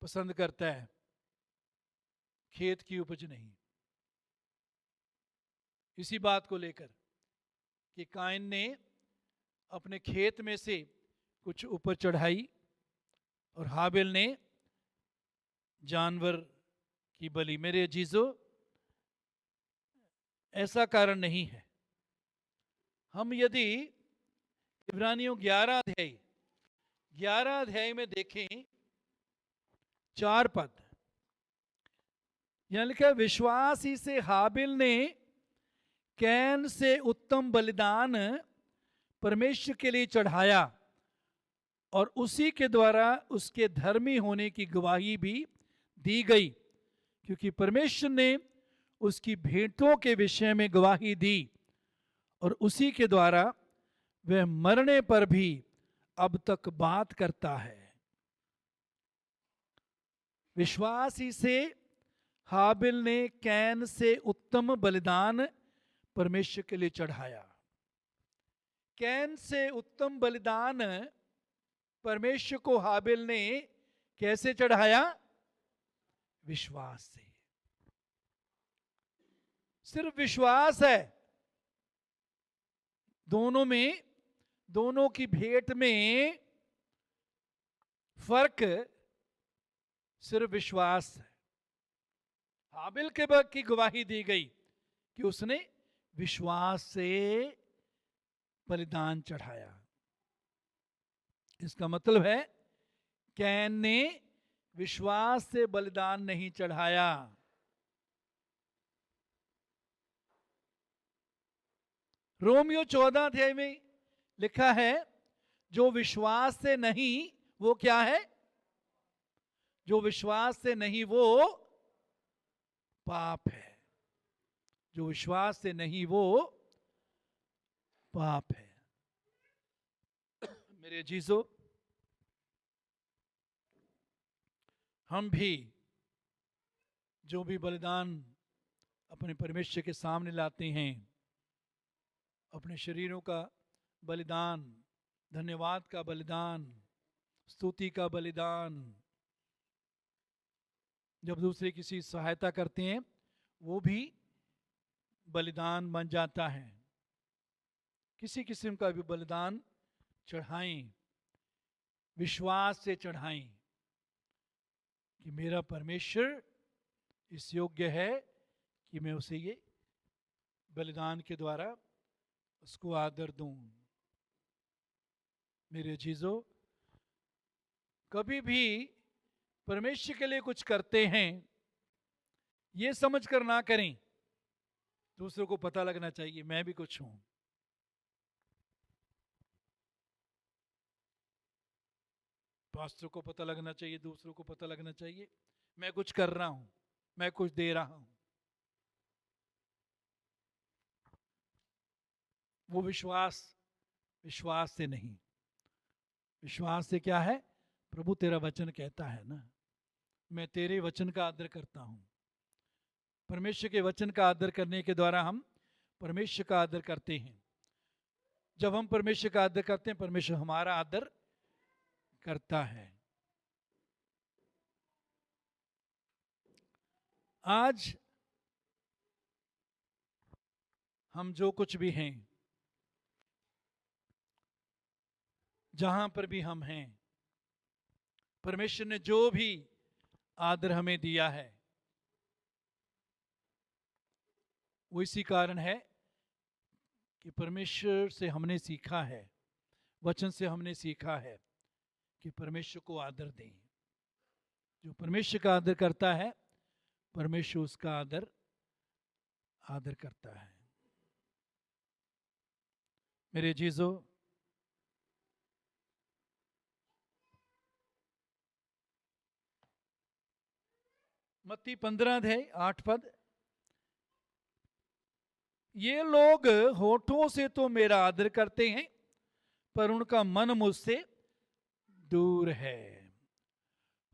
पसंद करता है, खेत की उपज नहीं। इसी बात को लेकर कि काइन ने अपने खेत में से कुछ उपज चढ़ाई और हाबिल ने जानवर की बलि। मेरे अजीजों, ऐसा कारण नहीं है। हम यदि इब्रानियों 11 अध्याय में देखें 4 पद, यहां लिखा है, विश्वास ही से हाबिल ने कैन से उत्तम बलिदान परमेश्वर के लिए चढ़ाया और उसी के द्वारा उसके धर्मी होने की गवाही भी दी गई, क्योंकि परमेश्वर ने उसकी भेंटों के विषय में गवाही दी और उसी के द्वारा वह मरने पर भी अब तक बात करता है। विश्वास ही से हाबिल ने कैन से उत्तम बलिदान परमेश्वर के लिए चढ़ाया। कैन से उत्तम बलिदान परमेश्वर को हाबिल ने कैसे चढ़ाया? विश्वास से। सिर्फ विश्वास है। दोनों की भेंट में फर्क सिर्फ विश्वास है। हाबिल के वक्त की गवाही दी गई कि उसने विश्वास से बलिदान चढ़ाया। इसका मतलब है कैन ने विश्वास से बलिदान नहीं चढ़ाया। रोमियो 14 अध्याय में लिखा है, जो विश्वास से नहीं वो क्या है? जो विश्वास से नहीं वो पाप है। जो विश्वास से नहीं वो पाप है। मेरे अजीजों, हम भी जो भी बलिदान अपने परमेश्वर के सामने लाते हैं, अपने शरीरों का बलिदान, धन्यवाद का बलिदान, स्तुति का बलिदान, जब दूसरे किसी सहायता करते हैं वो भी बलिदान बन जाता है। किसी किस्म का भी बलिदान चढ़ाएं, विश्वास से चढ़ाएं कि मेरा परमेश्वर इस योग्य है कि मैं उसे ये बलिदान के द्वारा उसको आदर दूं। मेरे अजीजों, कभी भी परमेश्वर के लिए कुछ करते हैं ये समझकर ना करें दूसरों को पता लगना चाहिए मैं भी कुछ हूं। पास्टर को पता लगना चाहिए, दूसरों को पता लगना चाहिए मैं कुछ कर रहा हूं, मैं कुछ दे रहा हूं। वो विश्वास से नहीं। विश्वास से क्या है? प्रभु तेरा वचन कहता है ना, मैं तेरे वचन का आदर करता हूं। परमेश्वर के वचन का आदर करने के द्वारा हम परमेश्वर का आदर करते हैं। जब हम परमेश्वर का आदर करते हैं, परमेश्वर हमारा आदर करता है। आज हम जो कुछ भी हैं, जहां पर भी हम हैं, परमेश्वर ने जो भी आदर हमें दिया है वो इसी कारण है कि परमेश्वर से हमने सीखा है, वचन से हमने सीखा है कि परमेश्वर को आदर दें। जो परमेश्वर का आदर करता है, परमेश्वर उसका आदर करता है। मेरे अजीजों, मत्ती 15 अध्याय 8 पद, ये लोग होठों से तो मेरा आदर करते हैं पर उनका मन मुझसे दूर है।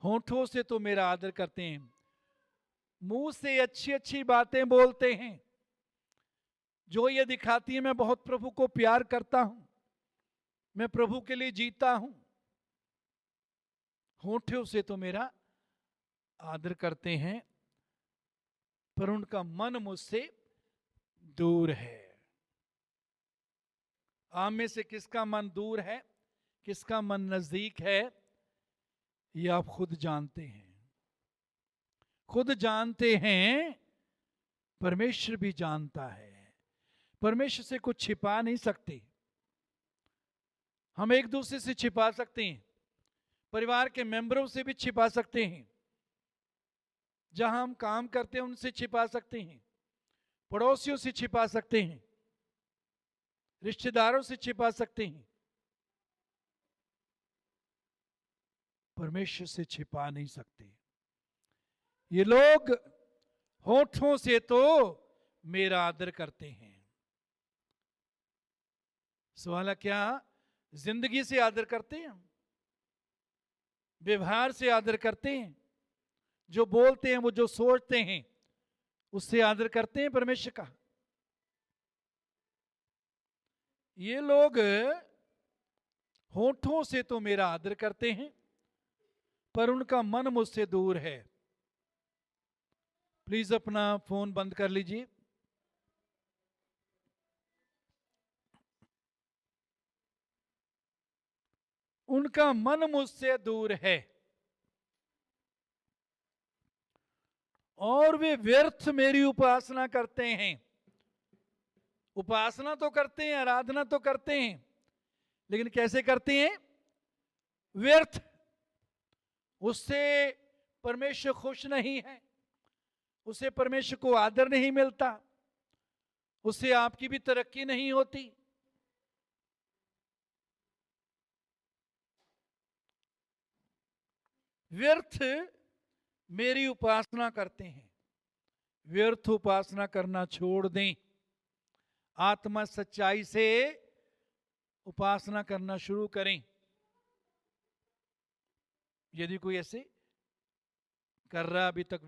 होठों से तो मेरा आदर करते हैं, मुंह से अच्छी अच्छी बातें बोलते हैं जो ये दिखाती है मैं बहुत प्रभु को प्यार करता हूं, मैं प्रभु के लिए जीता हूं। होठों से तो मेरा आदर करते हैं पर उनका मन मुझसे दूर है। आम में से किसका मन दूर है, किसका मन नजदीक है, ये आप खुद जानते हैं। खुद जानते हैं, परमेश्वर भी जानता है। परमेश्वर से कुछ छिपा नहीं सकते। हम एक दूसरे से छिपा सकते हैं, परिवार के मेंबरों से भी छिपा सकते हैं, जहां हम काम करते हैं उनसे छिपा सकते हैं, पड़ोसियों से छिपा सकते हैं, रिश्तेदारों से छिपा सकते हैं। परमेश्वर से छिपा नहीं सकते। ये लोग होठों से तो मेरा आदर करते हैं। सवाल है, क्या जिंदगी से आदर करते हैं? व्यवहार से आदर करते हैं? जो बोलते हैं, वो जो सोचते हैं, उससे आदर करते हैं परमेश्वर का? ये लोग होठों से तो मेरा आदर करते हैं, पर उनका मन मुझसे दूर है। प्लीज अपना फोन बंद कर लीजिए। उनका मन मुझसे दूर है और वे व्यर्थ मेरी उपासना करते हैं। उपासना तो करते हैं, आराधना तो करते हैं, लेकिन कैसे करते हैं? व्यर्थ। उससे परमेश्वर खुश नहीं है, उससे परमेश्वर को आदर नहीं मिलता, उससे आपकी भी तरक्की नहीं होती। व्यर्थ मेरी उपासना करते हैं। व्यर्थ उपासना करना छोड़ दें, आत्मा सच्चाई से उपासना करना शुरू करें। यदि कोई ऐसे कर रहा अभी तक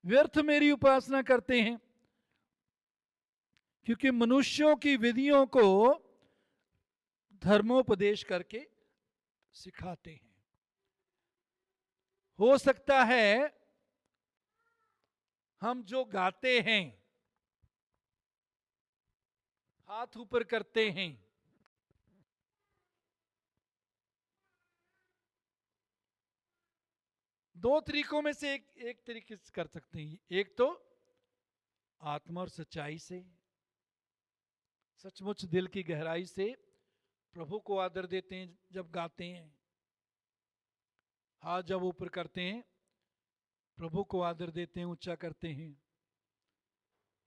व्यर्थ मेरी उपासना करते हैं, क्योंकि मनुष्यों की विधियों को धर्मोपदेश करके सिखाते हैं। हो सकता है हम जो गाते हैं, हाथ ऊपर करते हैं, दो तरीकों में से एक तरीके से कर सकते हैं। एक तो आत्मा और सच्चाई से, सचमुच दिल की गहराई से प्रभु को आदर देते हैं जब गाते हैं, हाथ जब ऊपर करते हैं प्रभु को आदर देते हैं, ऊंचा करते हैं।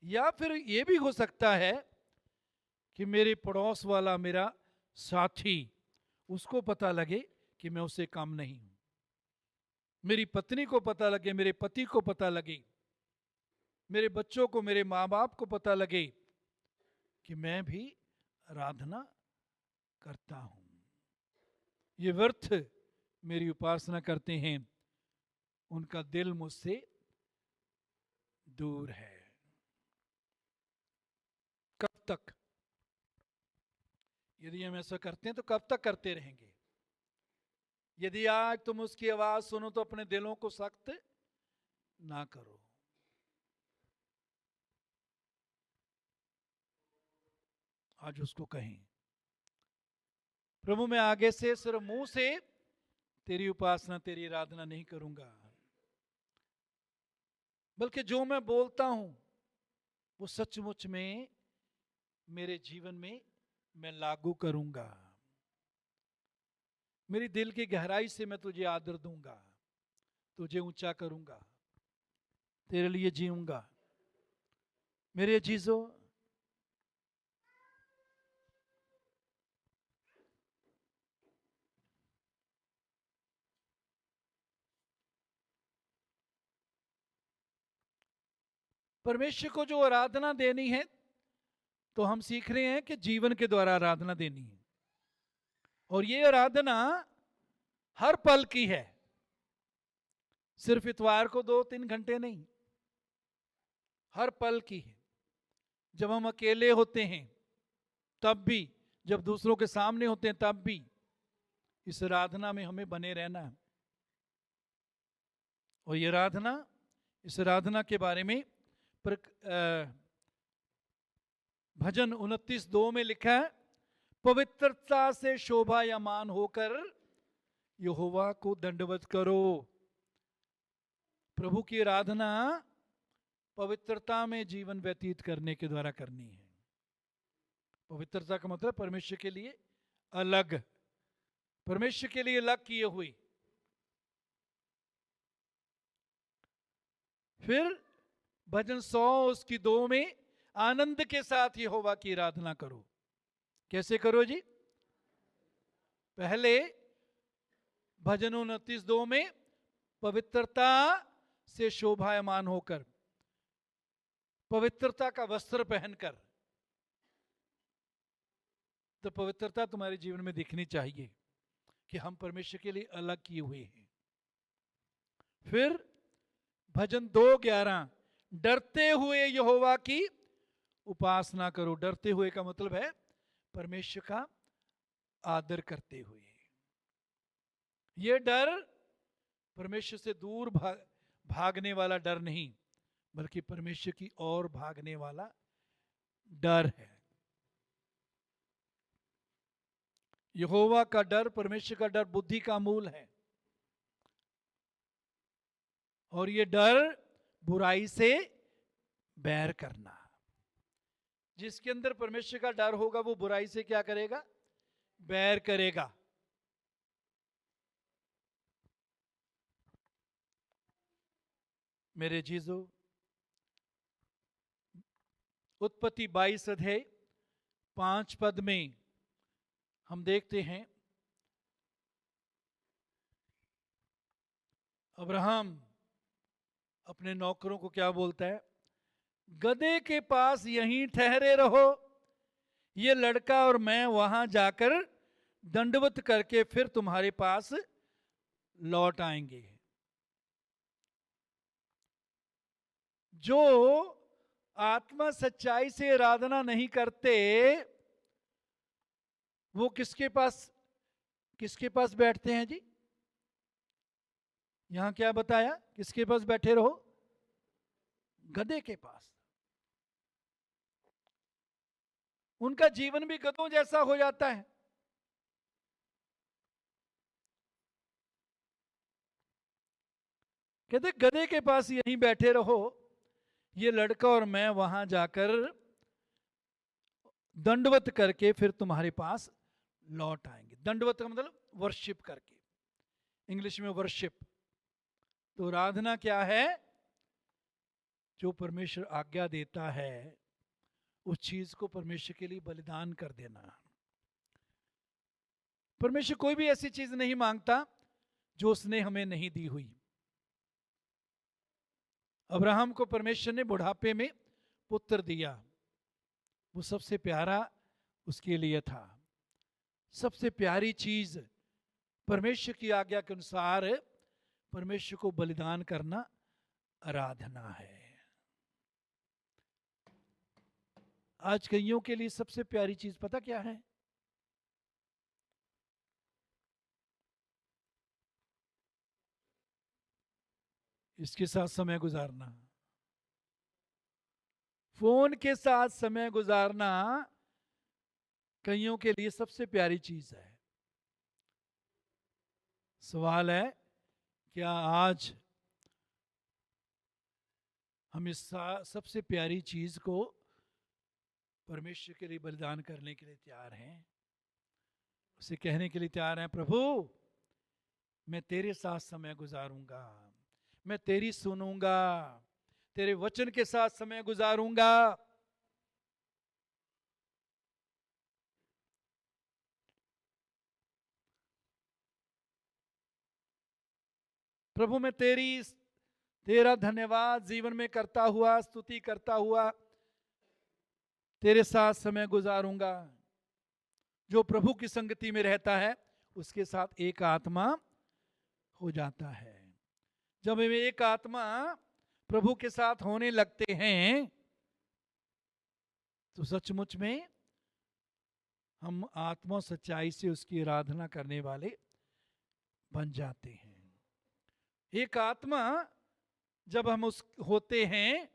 या फिर यह भी हो सकता है कि मेरे पड़ोस वाला, मेरा साथी, उसको पता लगे कि मैं उससे कम नहीं हूं। मेरी पत्नी को पता लगे, मेरे पति को पता लगे, मेरे बच्चों को, मेरे माँ बाप को पता लगे कि मैं भी आराधना करता हूं। ये व्यर्थ मेरी उपासना करते हैं, उनका दिल मुझसे दूर है। कब तक? यदि हम ऐसा करते हैं तो कब तक करते रहेंगे? यदि आज तुम उसकी आवाज सुनो तो अपने दिलों को सख्त ना करो। आज उसको कहें, प्रभु मैं आगे से सिर्फ मुंह से तेरी उपासना, तेरी आराधना नहीं करूंगा, बल्कि जो मैं बोलता हूं वो सचमुच में मेरे जीवन में मैं लागू करूंगा। मेरी दिल की गहराई से मैं तुझे आदर दूंगा, तुझे ऊंचा करूंगा, तेरे लिए जीऊंगा। मेरे अजीजों, परमेश्वर को जो आराधना देनी है तो हम सीख रहे हैं कि जीवन के द्वारा आराधना देनी है, और ये आराधना हर पल की है, सिर्फ इतवार को 2-3 घंटे नहीं, हर पल की है। जब हम अकेले होते हैं तब भी, जब दूसरों के सामने होते हैं तब भी, इस आराधना में हमें बने रहना है। और ये आराधना, इस आराधना के बारे में भजन 29:2 में लिखा है, पवित्रता से शोभायमान होकर यहोवा को दंडवत करो। प्रभु की आराधना पवित्रता में जीवन व्यतीत करने के द्वारा करनी है। पवित्रता का मतलब परमेश्वर के लिए अलग, परमेश्वर के लिए अलग किए हुई। फिर भजन 100 उसकी 2 में आनंद के साथ यहोवा की आराधना करो। कैसे करो जी? पहले भजन 29:2 में पवित्रता से शोभायमान होकर, पवित्रता का वस्त्र पहनकर। तो पवित्रता तुम्हारे जीवन में दिखनी चाहिए कि हम परमेश्वर के लिए अलग किए हुए हैं। फिर भजन 2:11 डरते हुए यहोवा की उपासना करो। डरते हुए का मतलब है परमेश्वर का आदर करते हुए। यह डर परमेश्वर से दूर भागने वाला डर नहीं, बल्कि परमेश्वर की ओर भागने वाला डर है। यहोवा का डर, परमेश्वर का डर बुद्धि का मूल है। और ये डर बुराई से बैर करना। जिसके अंदर परमेश्वर का डर होगा वो बुराई से क्या करेगा? बैर करेगा। मेरे जीजो, उत्पत्ति 22 अध्याय 5 पद में हम देखते हैं अब्राहम अपने नौकरों को क्या बोलता है? गधे के पास यहीं ठहरे रहो, ये लड़का और मैं वहां जाकर दंडवत करके फिर तुम्हारे पास लौट आएंगे। जो आत्मा सच्चाई से आराधना नहीं करते वो किसके पास बैठते हैं जी? यहां क्या बताया? किसके पास बैठे रहो? गधे के पास। उनका जीवन भी गधों जैसा हो जाता है। कहते गधे के पास यहीं बैठे रहो, ये लड़का और मैं वहां जाकर दंडवत करके फिर तुम्हारे पास लौट आएंगे। दंडवत का मतलब वर्शिप करके, इंग्लिश में वर्शिप। तो आराधना क्या है? जो परमेश्वर आज्ञा देता है उस चीज को परमेश्वर के लिए बलिदान कर देना। परमेश्वर कोई भी ऐसी चीज नहीं मांगता जो उसने हमें नहीं दी हुई। अब्राहम को परमेश्वर ने बुढ़ापे में पुत्र दिया, वो सबसे प्यारा उसके लिए था। सबसे प्यारी चीज परमेश्वर की आज्ञा के अनुसार परमेश्वर को बलिदान करना आराधना है। आज कईयों के लिए सबसे प्यारी चीज पता क्या है? इसके साथ समय गुजारना, फोन के साथ समय गुजारना कईयों के लिए सबसे प्यारी चीज है। सवाल है, क्या आज हम इस सबसे प्यारी चीज को परमेश्वर के लिए बलिदान करने के लिए तैयार हैं? उसे कहने के लिए तैयार हैं, प्रभु मैं तेरे साथ समय गुजारूंगा, मैं तेरी सुनूंगा, तेरे वचन के साथ समय गुजारूंगा। प्रभु मैं तेरा धन्यवाद जीवन में करता हुआ, स्तुति करता हुआ तेरे साथ समय गुजारूंगा। जो प्रभु की संगति में रहता है उसके साथ एक आत्मा हो जाता है। जब हम एक आत्मा प्रभु के साथ होने लगते हैं तो सचमुच में हम आत्मा सच्चाई से उसकी आराधना करने वाले बन जाते हैं। एक आत्मा जब हम उस होते हैं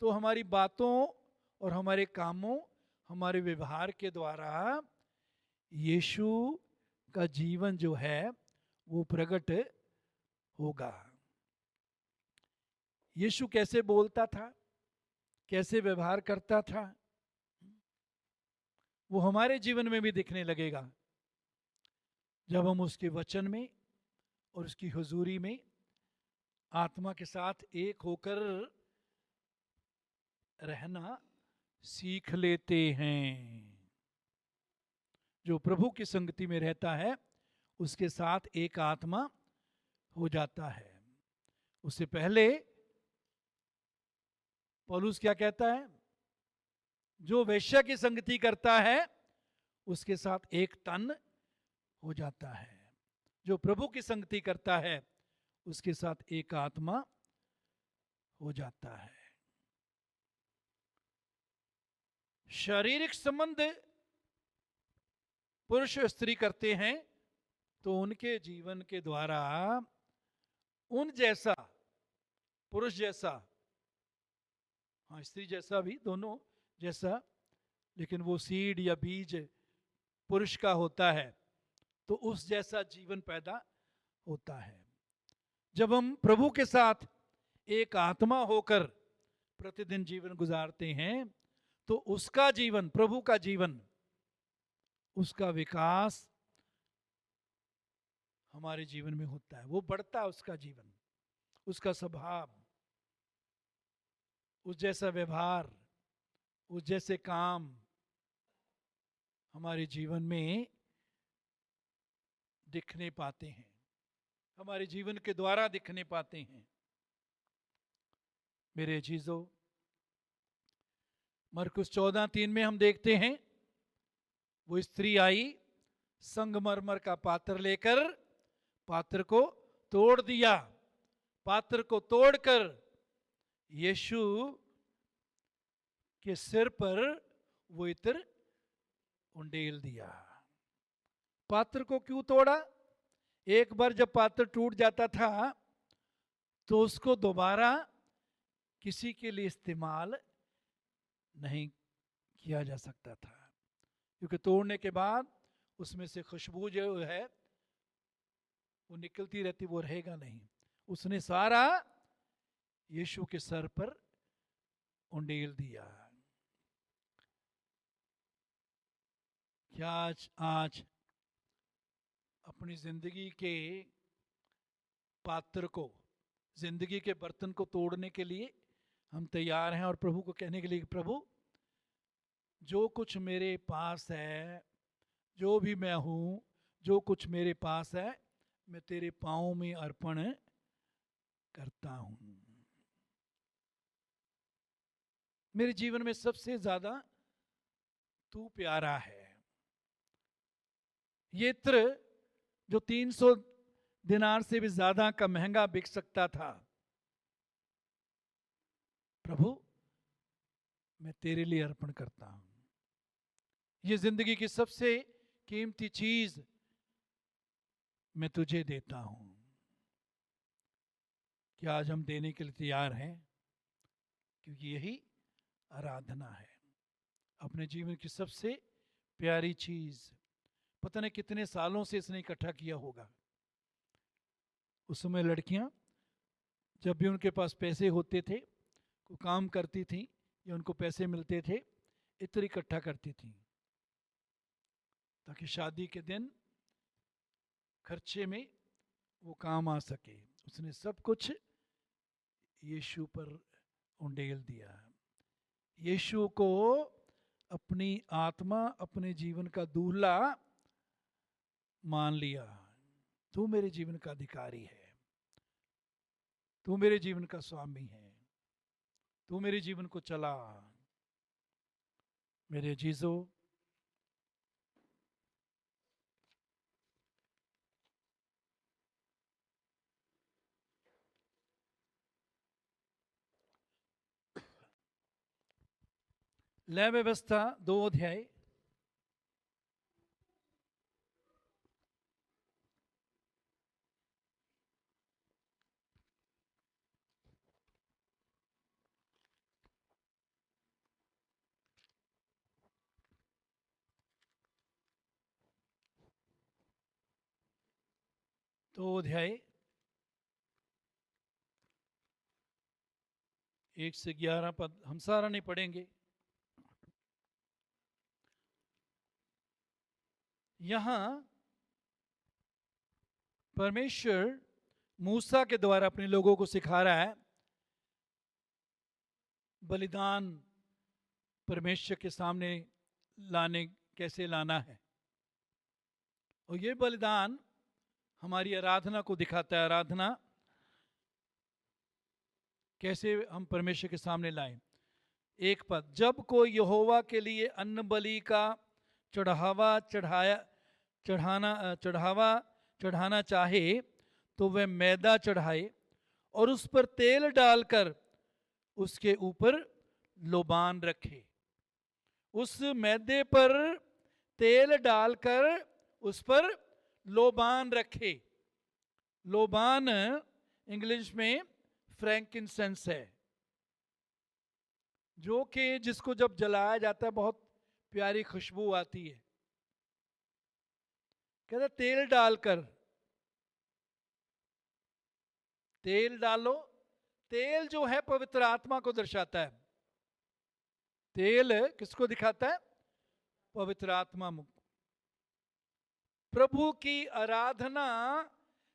तो हमारी बातों और हमारे कामों, हमारे व्यवहार के द्वारा यीशु का जीवन जो है वो प्रकट होगा। यीशु कैसे बोलता था, कैसे व्यवहार करता था, वो हमारे जीवन में भी दिखने लगेगा जब हम उसके वचन में और उसकी हुजूरी में आत्मा के साथ एक होकर रहना सीख लेते हैं। जो प्रभु की संगति में रहता है उसके साथ एक आत्मा हो जाता है। उससे पहले पौलुस क्या कहता है? जो वेश्या की संगति करता है उसके साथ एक तन हो जाता है। जो प्रभु की संगति करता है उसके साथ एक आत्मा हो जाता है। शारीरिक संबंध पुरुष और स्त्री करते हैं तो उनके जीवन के द्वारा उन जैसा, पुरुष जैसा, हाँ स्त्री जैसा भी, दोनों जैसा, लेकिन वो सीड या बीज पुरुष का होता है तो उस जैसा जीवन पैदा होता है। जब हम प्रभु के साथ एक आत्मा होकर प्रतिदिन जीवन गुजारते हैं तो उसका जीवन, प्रभु का जीवन, उसका विकास हमारे जीवन में होता है। वो बढ़ता है, उसका जीवन, उसका स्वभाव, उस जैसा व्यवहार, उस जैसे काम हमारे जीवन में दिखने पाते हैं, हमारे जीवन के द्वारा दिखने पाते हैं। मेरे अजीजों, मरकुस 14:3 में हम देखते हैं वो स्त्री आई, संगमरमर का पात्र लेकर पात्र को तोड़ दिया, पात्र को तोड़कर यीशु के सिर पर वो इत्र उंडेल दिया। पात्र को क्यों तोड़ा? एक बार जब पात्र टूट जाता था तो उसको दोबारा किसी के लिए इस्तेमाल नहीं किया जा सकता था, क्योंकि तोड़ने के बाद उसमें से खुशबू जो है वो निकलती रहती, वो रहेगा नहीं। उसने सारा यीशु के सर पर उंडेल दिया। क्या आज अपनी जिंदगी के पात्र को, जिंदगी के बर्तन को तोड़ने के लिए हम तैयार हैं और प्रभु को कहने के लिए, प्रभु जो कुछ मेरे पास है, जो भी मैं हूं, जो कुछ मेरे पास है, मैं तेरे पांव में अर्पण करता हूं। मेरे जीवन में सबसे ज्यादा तू प्यारा है। ये इत्र जो 300 दिनार से भी ज्यादा का महंगा बिक सकता था, प्रभु मैं तेरे लिए अर्पण करता हूं। ये जिंदगी की सबसे कीमती चीज मैं तुझे देता हूं। क्या आज हम देने के लिए तैयार हैं? क्योंकि यही आराधना है। अपने जीवन की सबसे प्यारी चीज, पता नहीं कितने सालों से इसने इकट्ठा किया होगा। उस समय लड़कियां जब भी उनके पास पैसे होते थे, वो काम करती थी या उनको पैसे मिलते थे, इत्र इकट्ठा करती थी ताकि शादी के दिन खर्चे में वो काम आ सके। उसने सब कुछ यीशु पर उंडेल दिया। यीशु को अपनी आत्मा, अपने जीवन का दूल्हा मान लिया। तू मेरे जीवन का अधिकारी है, तू मेरे जीवन का स्वामी है, तू मेरे जीवन को चला। मेरे अजीजों, लय व्यवस्था 2 अध्याय तो अध्याय 1 से 11 पद, हम सारा नहीं पढ़ेंगे। यहां परमेश्वर मूसा के द्वारा अपने लोगों को सिखा रहा है बलिदान परमेश्वर के सामने लाने कैसे लाना है। और ये बलिदान हमारी आराधना को दिखाता है। आराधना कैसे हम परमेश्वर के सामने लाएं। एक पद, जब कोई यहोवा के लिए अन्न बलि का चढ़ाना चाहे तो वह मैदा चढ़ाए और उस पर तेल डालकर उसके ऊपर लोबान रखे। उस मैदे पर तेल डालकर उस पर लोबान रखे। लोबान इंग्लिश में फ्रैंकिनसेंस है, जो कि जिसको जब जलाया जाता है बहुत प्यारी खुशबू आती है। कहते तेल डालकर, तेल डालो। तेल जो है पवित्र आत्मा को दर्शाता है। तेल किसको दिखाता है? पवित्र आत्मा। प्रभु की आराधना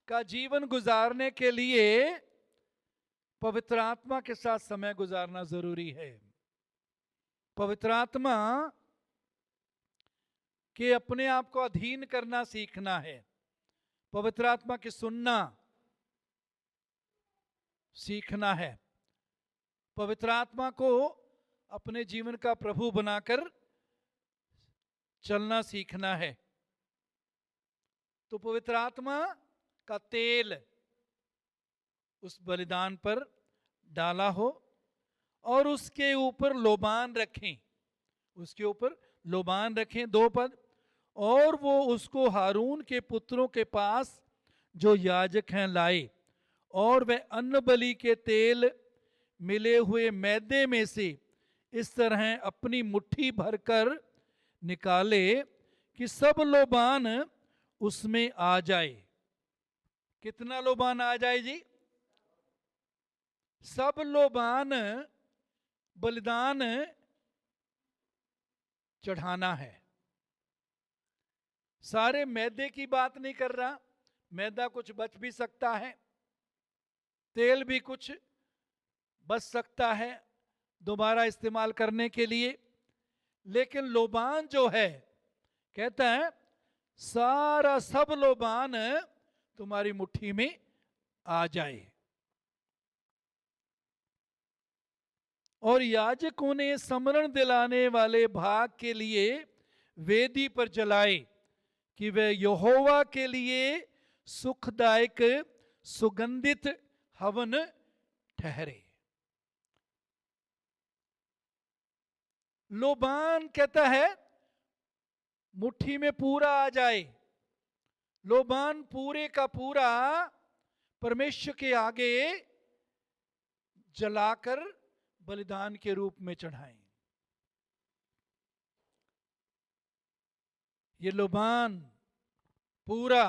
का जीवन गुजारने के लिए पवित्र आत्मा के साथ समय गुजारना जरूरी है। पवित्र आत्मा के अपने आप को अधीन करना सीखना है। पवित्र आत्मा की सुनना सीखना है। पवित्र आत्मा को अपने जीवन का प्रभु बनाकर चलना सीखना है। तो पवित्र आत्मा का तेल उस बलिदान पर डाला हो और उसके ऊपर लोबान रखें। उसके ऊपर लोबान रखें। 2 पद, और वो उसको हारून के पुत्रों के पास जो याजक हैं लाए और वह अन्न बलि के तेल मिले हुए मैदे में से इस तरह अपनी मुट्ठी भरकर निकाले कि सब लोबान उसमें आ जाए। कितना लोबान आ जाए जी? सब लोबान बलिदान चढ़ाना है। सारे मैदे की बात नहीं कर रहा। मैदा कुछ बच भी सकता है, तेल भी कुछ बच सकता है दोबारा इस्तेमाल करने के लिए, लेकिन लोबान जो है, कहता है सारा सब लोबान तुम्हारी मुट्ठी में आ जाए। और याजकों ने स्मरण दिलाने वाले भाग के लिए वेदी पर जलाए कि वह यहोवा के लिए सुखदायक सुगंधित हवन ठहरे। लोबान कहता है मुट्ठी में पूरा आ जाए। लोबान पूरे का पूरा परमेश्वर के आगे जलाकर बलिदान के रूप में चढ़ाएं। ये लोबान पूरा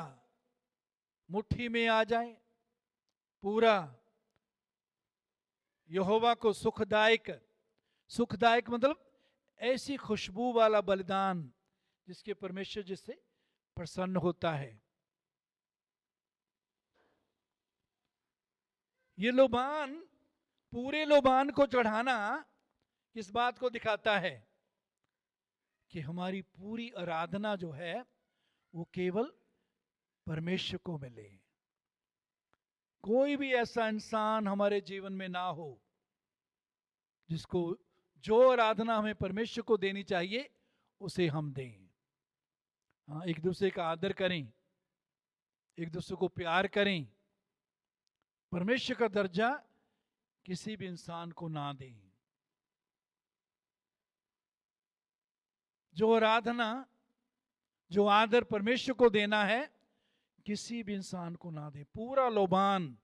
मुट्ठी में आ जाए, पूरा यहोवा को सुखदायक, सुखदायक मतलब ऐसी खुशबू वाला बलिदान जिसके परमेश्वर जिससे प्रसन्न होता है। ये लोबान, पूरे लोबान को चढ़ाना किस बात को दिखाता है? कि हमारी पूरी आराधना जो है वो केवल परमेश्वर को मिले। कोई भी ऐसा इंसान हमारे जीवन में ना हो जिसको जो आराधना हमें परमेश्वर को देनी चाहिए उसे हम दें। हाँ, एक दूसरे का आदर करें, एक दूसरे को प्यार करें, परमेश्वर का दर्जा किसी भी इंसान को ना दें। जो आराधना, जो आदर परमेश्वर को देना है, किसी भी इंसान को ना दे। पूरा लोबान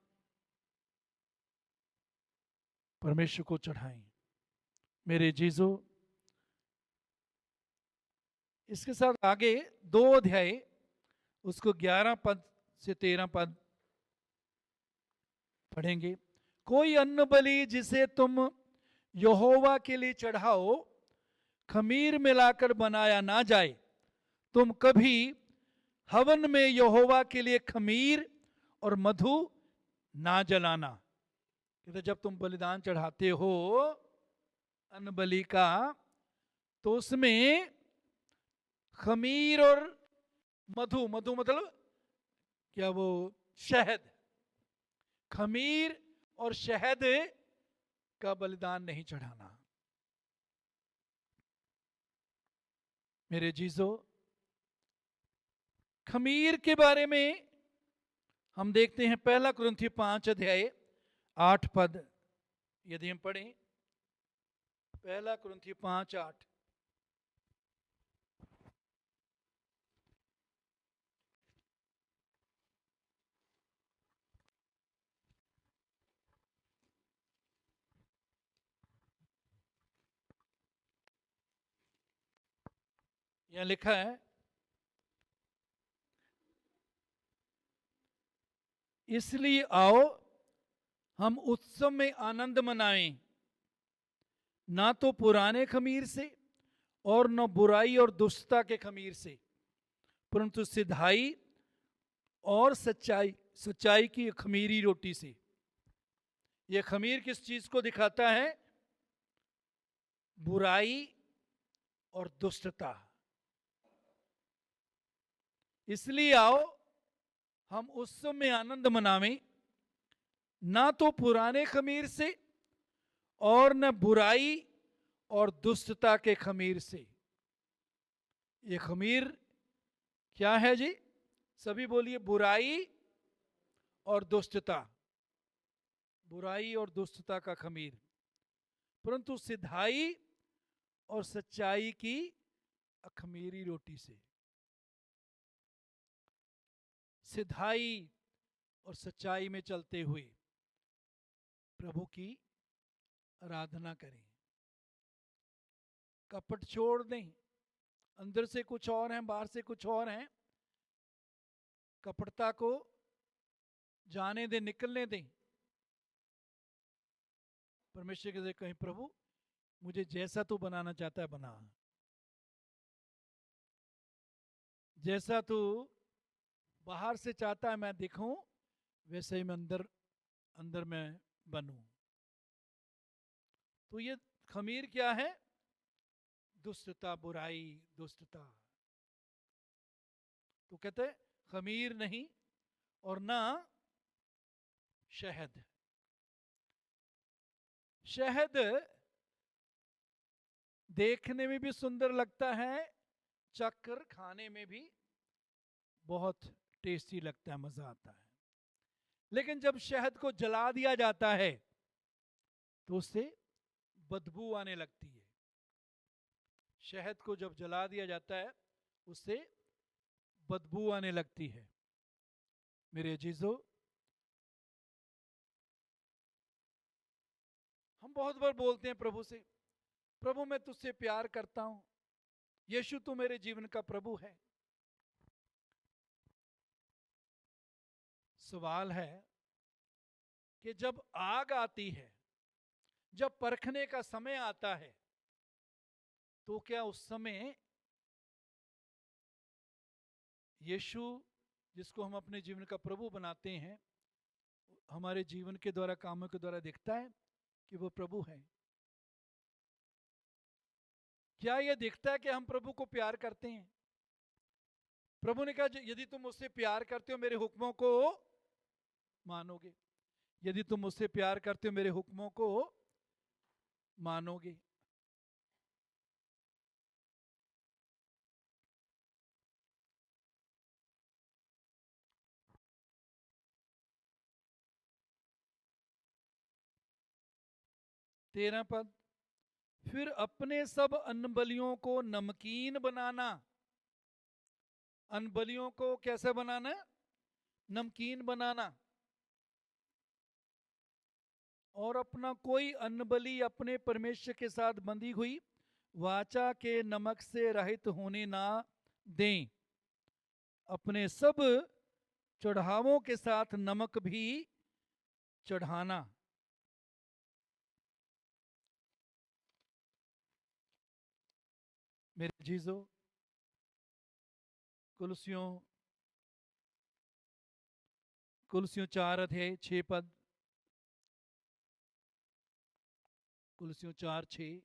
परमेश्वर को चढ़ाएं। मेरे जीजो, इसके साथ आगे 2 अध्याय उसको 11 पद से 13 पद पढ़ेंगे। कोई अन्न बलि जिसे तुम यहोवा के लिए चढ़ाओ खमीर मिलाकर बनाया ना जाए। तुम कभी हवन में यहोवा के लिए खमीर और मधु ना जलाना। कहते जब तुम बलिदान चढ़ाते हो अन्न बलि का, तो उसमें खमीर और मधु, मधु मतलब क्या, वो शहद, खमीर और शहद का बलिदान नहीं चढ़ाना। मेरे जीजो, खमीर के बारे में हम देखते हैं 1 कुरिन्थी 5 अध्याय 8 पद, यदि हम पढ़ें 1 कुरिन्थी 5:8। यह लिखा है, इसलिए आओ हम उत्सव में आनंद मनाएं, ना तो पुराने खमीर से और न बुराई और दुष्टता के खमीर से, परंतु सिधाई और सच्चाई की खमीरी रोटी से। यह खमीर किस चीज को दिखाता है? बुराई और दुष्टता। इसलिए आओ हम उत्सव में आनंद मनावें, ना तो पुराने खमीर से और न बुराई और दुष्टता के खमीर से। ये खमीर क्या है जी? सभी बोलिए, बुराई और दुष्टता। बुराई और दुष्टता का खमीर, परंतु सिधाई और सच्चाई की अखमीरी रोटी से। सिधाई और सच्चाई में चलते हुए प्रभु की आराधना करें, कपट छोड़ दें। अंदर से कुछ और हैं, बाहर से कुछ और हैं। कपटता को जाने दें, निकलने दें। परमेश्वर के कहें, प्रभु मुझे जैसा तू बनाना चाहता है बना, जैसा तू बाहर से चाहता है मैं दिखूं, वैसे ही मैं अंदर में बनूं। तो ये खमीर क्या है? दुष्टता, बुराई, दुष्टता। तो कहते हैं खमीर नहीं और ना शहद। शहद देखने में भी सुंदर लगता है, चक्कर खाने में भी बहुत टेस्टी लगता है, मजा आता है। लेकिन जब शहद को जला दिया जाता है तो उससे बदबू आने लगती है। शहद को जब जला दिया जाता है उससे बदबू आने लगती है। मेरे अजीजों, हम बहुत बार बोलते हैं प्रभु से, प्रभु मैं तुझसे प्यार करता हूं, यीशु तू मेरे जीवन का प्रभु है। सवाल है कि जब आग आती है, जब परखने का समय आता है, तो क्या उस समय यीशु जिसको हम अपने जीवन का प्रभु बनाते हैं, हमारे जीवन के द्वारा, कामों के द्वारा दिखता है कि वो प्रभु है? क्या यह दिखता है कि हम प्रभु को प्यार करते हैं? प्रभु ने कहा यदि तुम मुझसे प्यार करते हो मेरे हुक्मों को मानोगे। यदि तुम मुझसे प्यार करते हो मेरे हुक्मों को मानोगे। तेरह पद, फिर अपने सब अन्न बलियों को नमकीन बनाना। अन्न बलियों को कैसे बनाना? नमकीन बनाना। और अपना कोई अन्न बलि अपने परमेश्वर के साथ बंधी हुई वाचा के नमक से रहित होने ना दें। अपने सब चढ़ावों के साथ नमक भी चढ़ाना। मेरे जीजो, कुलसियों 4 अध्याय 6 पद, कुलसियों 4:6।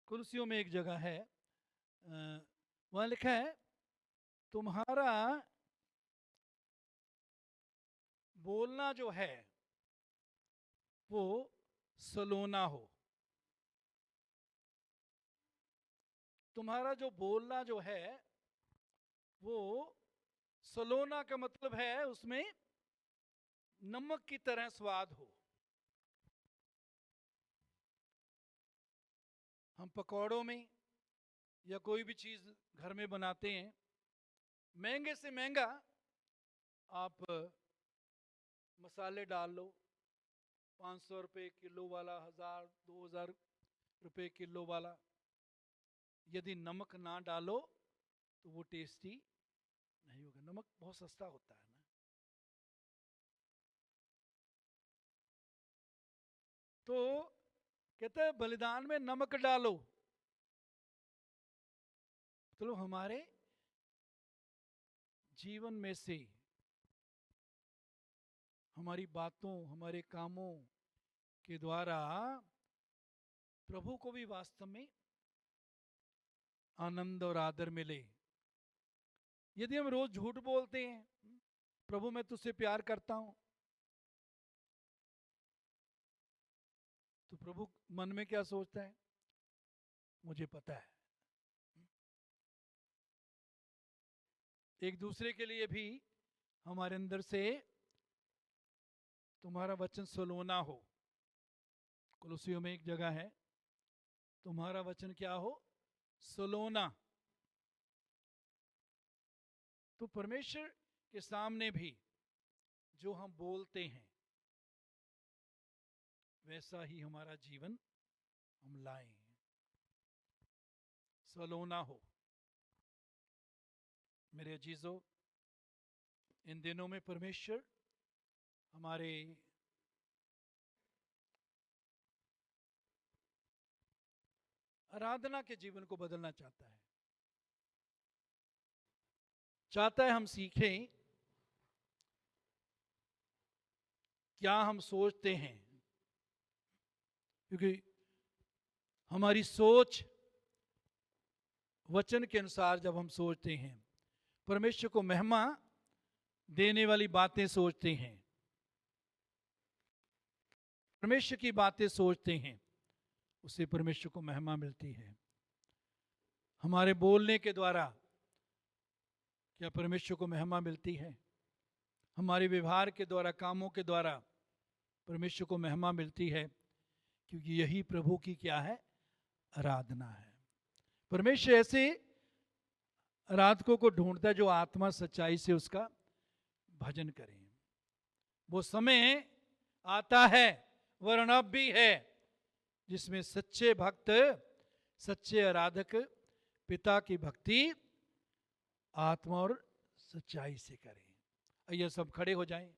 कुलसियों में एक जगह है, वहां लिखा है, तुम्हारा बोलना जो है वो सलोना हो। तुम्हारा जो बोलना जो है वो सलोना का मतलब है उसमें नमक की तरह स्वाद हो। हम पकौड़ों में या कोई भी चीज घर में बनाते हैं, महंगे से महंगा आप मसाले डाल लो, 500 रुपये किलो वाला, 1000 2000 रुपये किलो वाला, यदि नमक ना डालो तो वो टेस्टी नहीं होगा। नमक बहुत सस्ता होता है ना। तो कहते हैं बलिदान में नमक डालो। तो हमारे जीवन में से, हमारी बातों, हमारे कामों के द्वारा प्रभु को भी वास्तव में आनंद और आदर मिले। यदि हम रोज झूठ बोलते हैं, प्रभु मैं तुझसे प्यार करता हूं, तो प्रभु मन में क्या सोचता है, मुझे पता है। एक दूसरे के लिए भी हमारे अंदर से तुम्हारा वचन सलोना हो। कुलुसियों में एक जगह है, तुम्हारा वचन क्या हो, सलोना। तो परमेश्वर के सामने भी जो हम बोलते हैं वैसा ही हमारा जीवन हम लाएं, सलोना हो। मेरे अजीजों, इन दिनों में परमेश्वर हमारे आराधना के जीवन को बदलना चाहता है हम सीखें क्या हम सोचते हैं, क्योंकि हमारी सोच वचन के अनुसार जब हम सोचते हैं, परमेश्वर को महिमा देने वाली बातें सोचते हैं, परमेश्वर की बातें सोचते हैं, उससे परमेश्वर को महिमा मिलती है। हमारे बोलने के द्वारा क्या परमेश्वर को महिमा मिलती है? हमारे व्यवहार के द्वारा, कामों के द्वारा परमेश्वर को महिमा मिलती है, क्योंकि यही प्रभु की क्या है, आराधना है। परमेश्वर ऐसे आराधकों को ढूंढता है जो आत्मा सच्चाई से उसका भजन करें। वो समय आता है, वरन अब भी है, जिसमें सच्चे भक्त, सच्चे आराधक पिता की भक्ति आत्मा और सच्चाई से करें। आइए सब खड़े हो जाएं।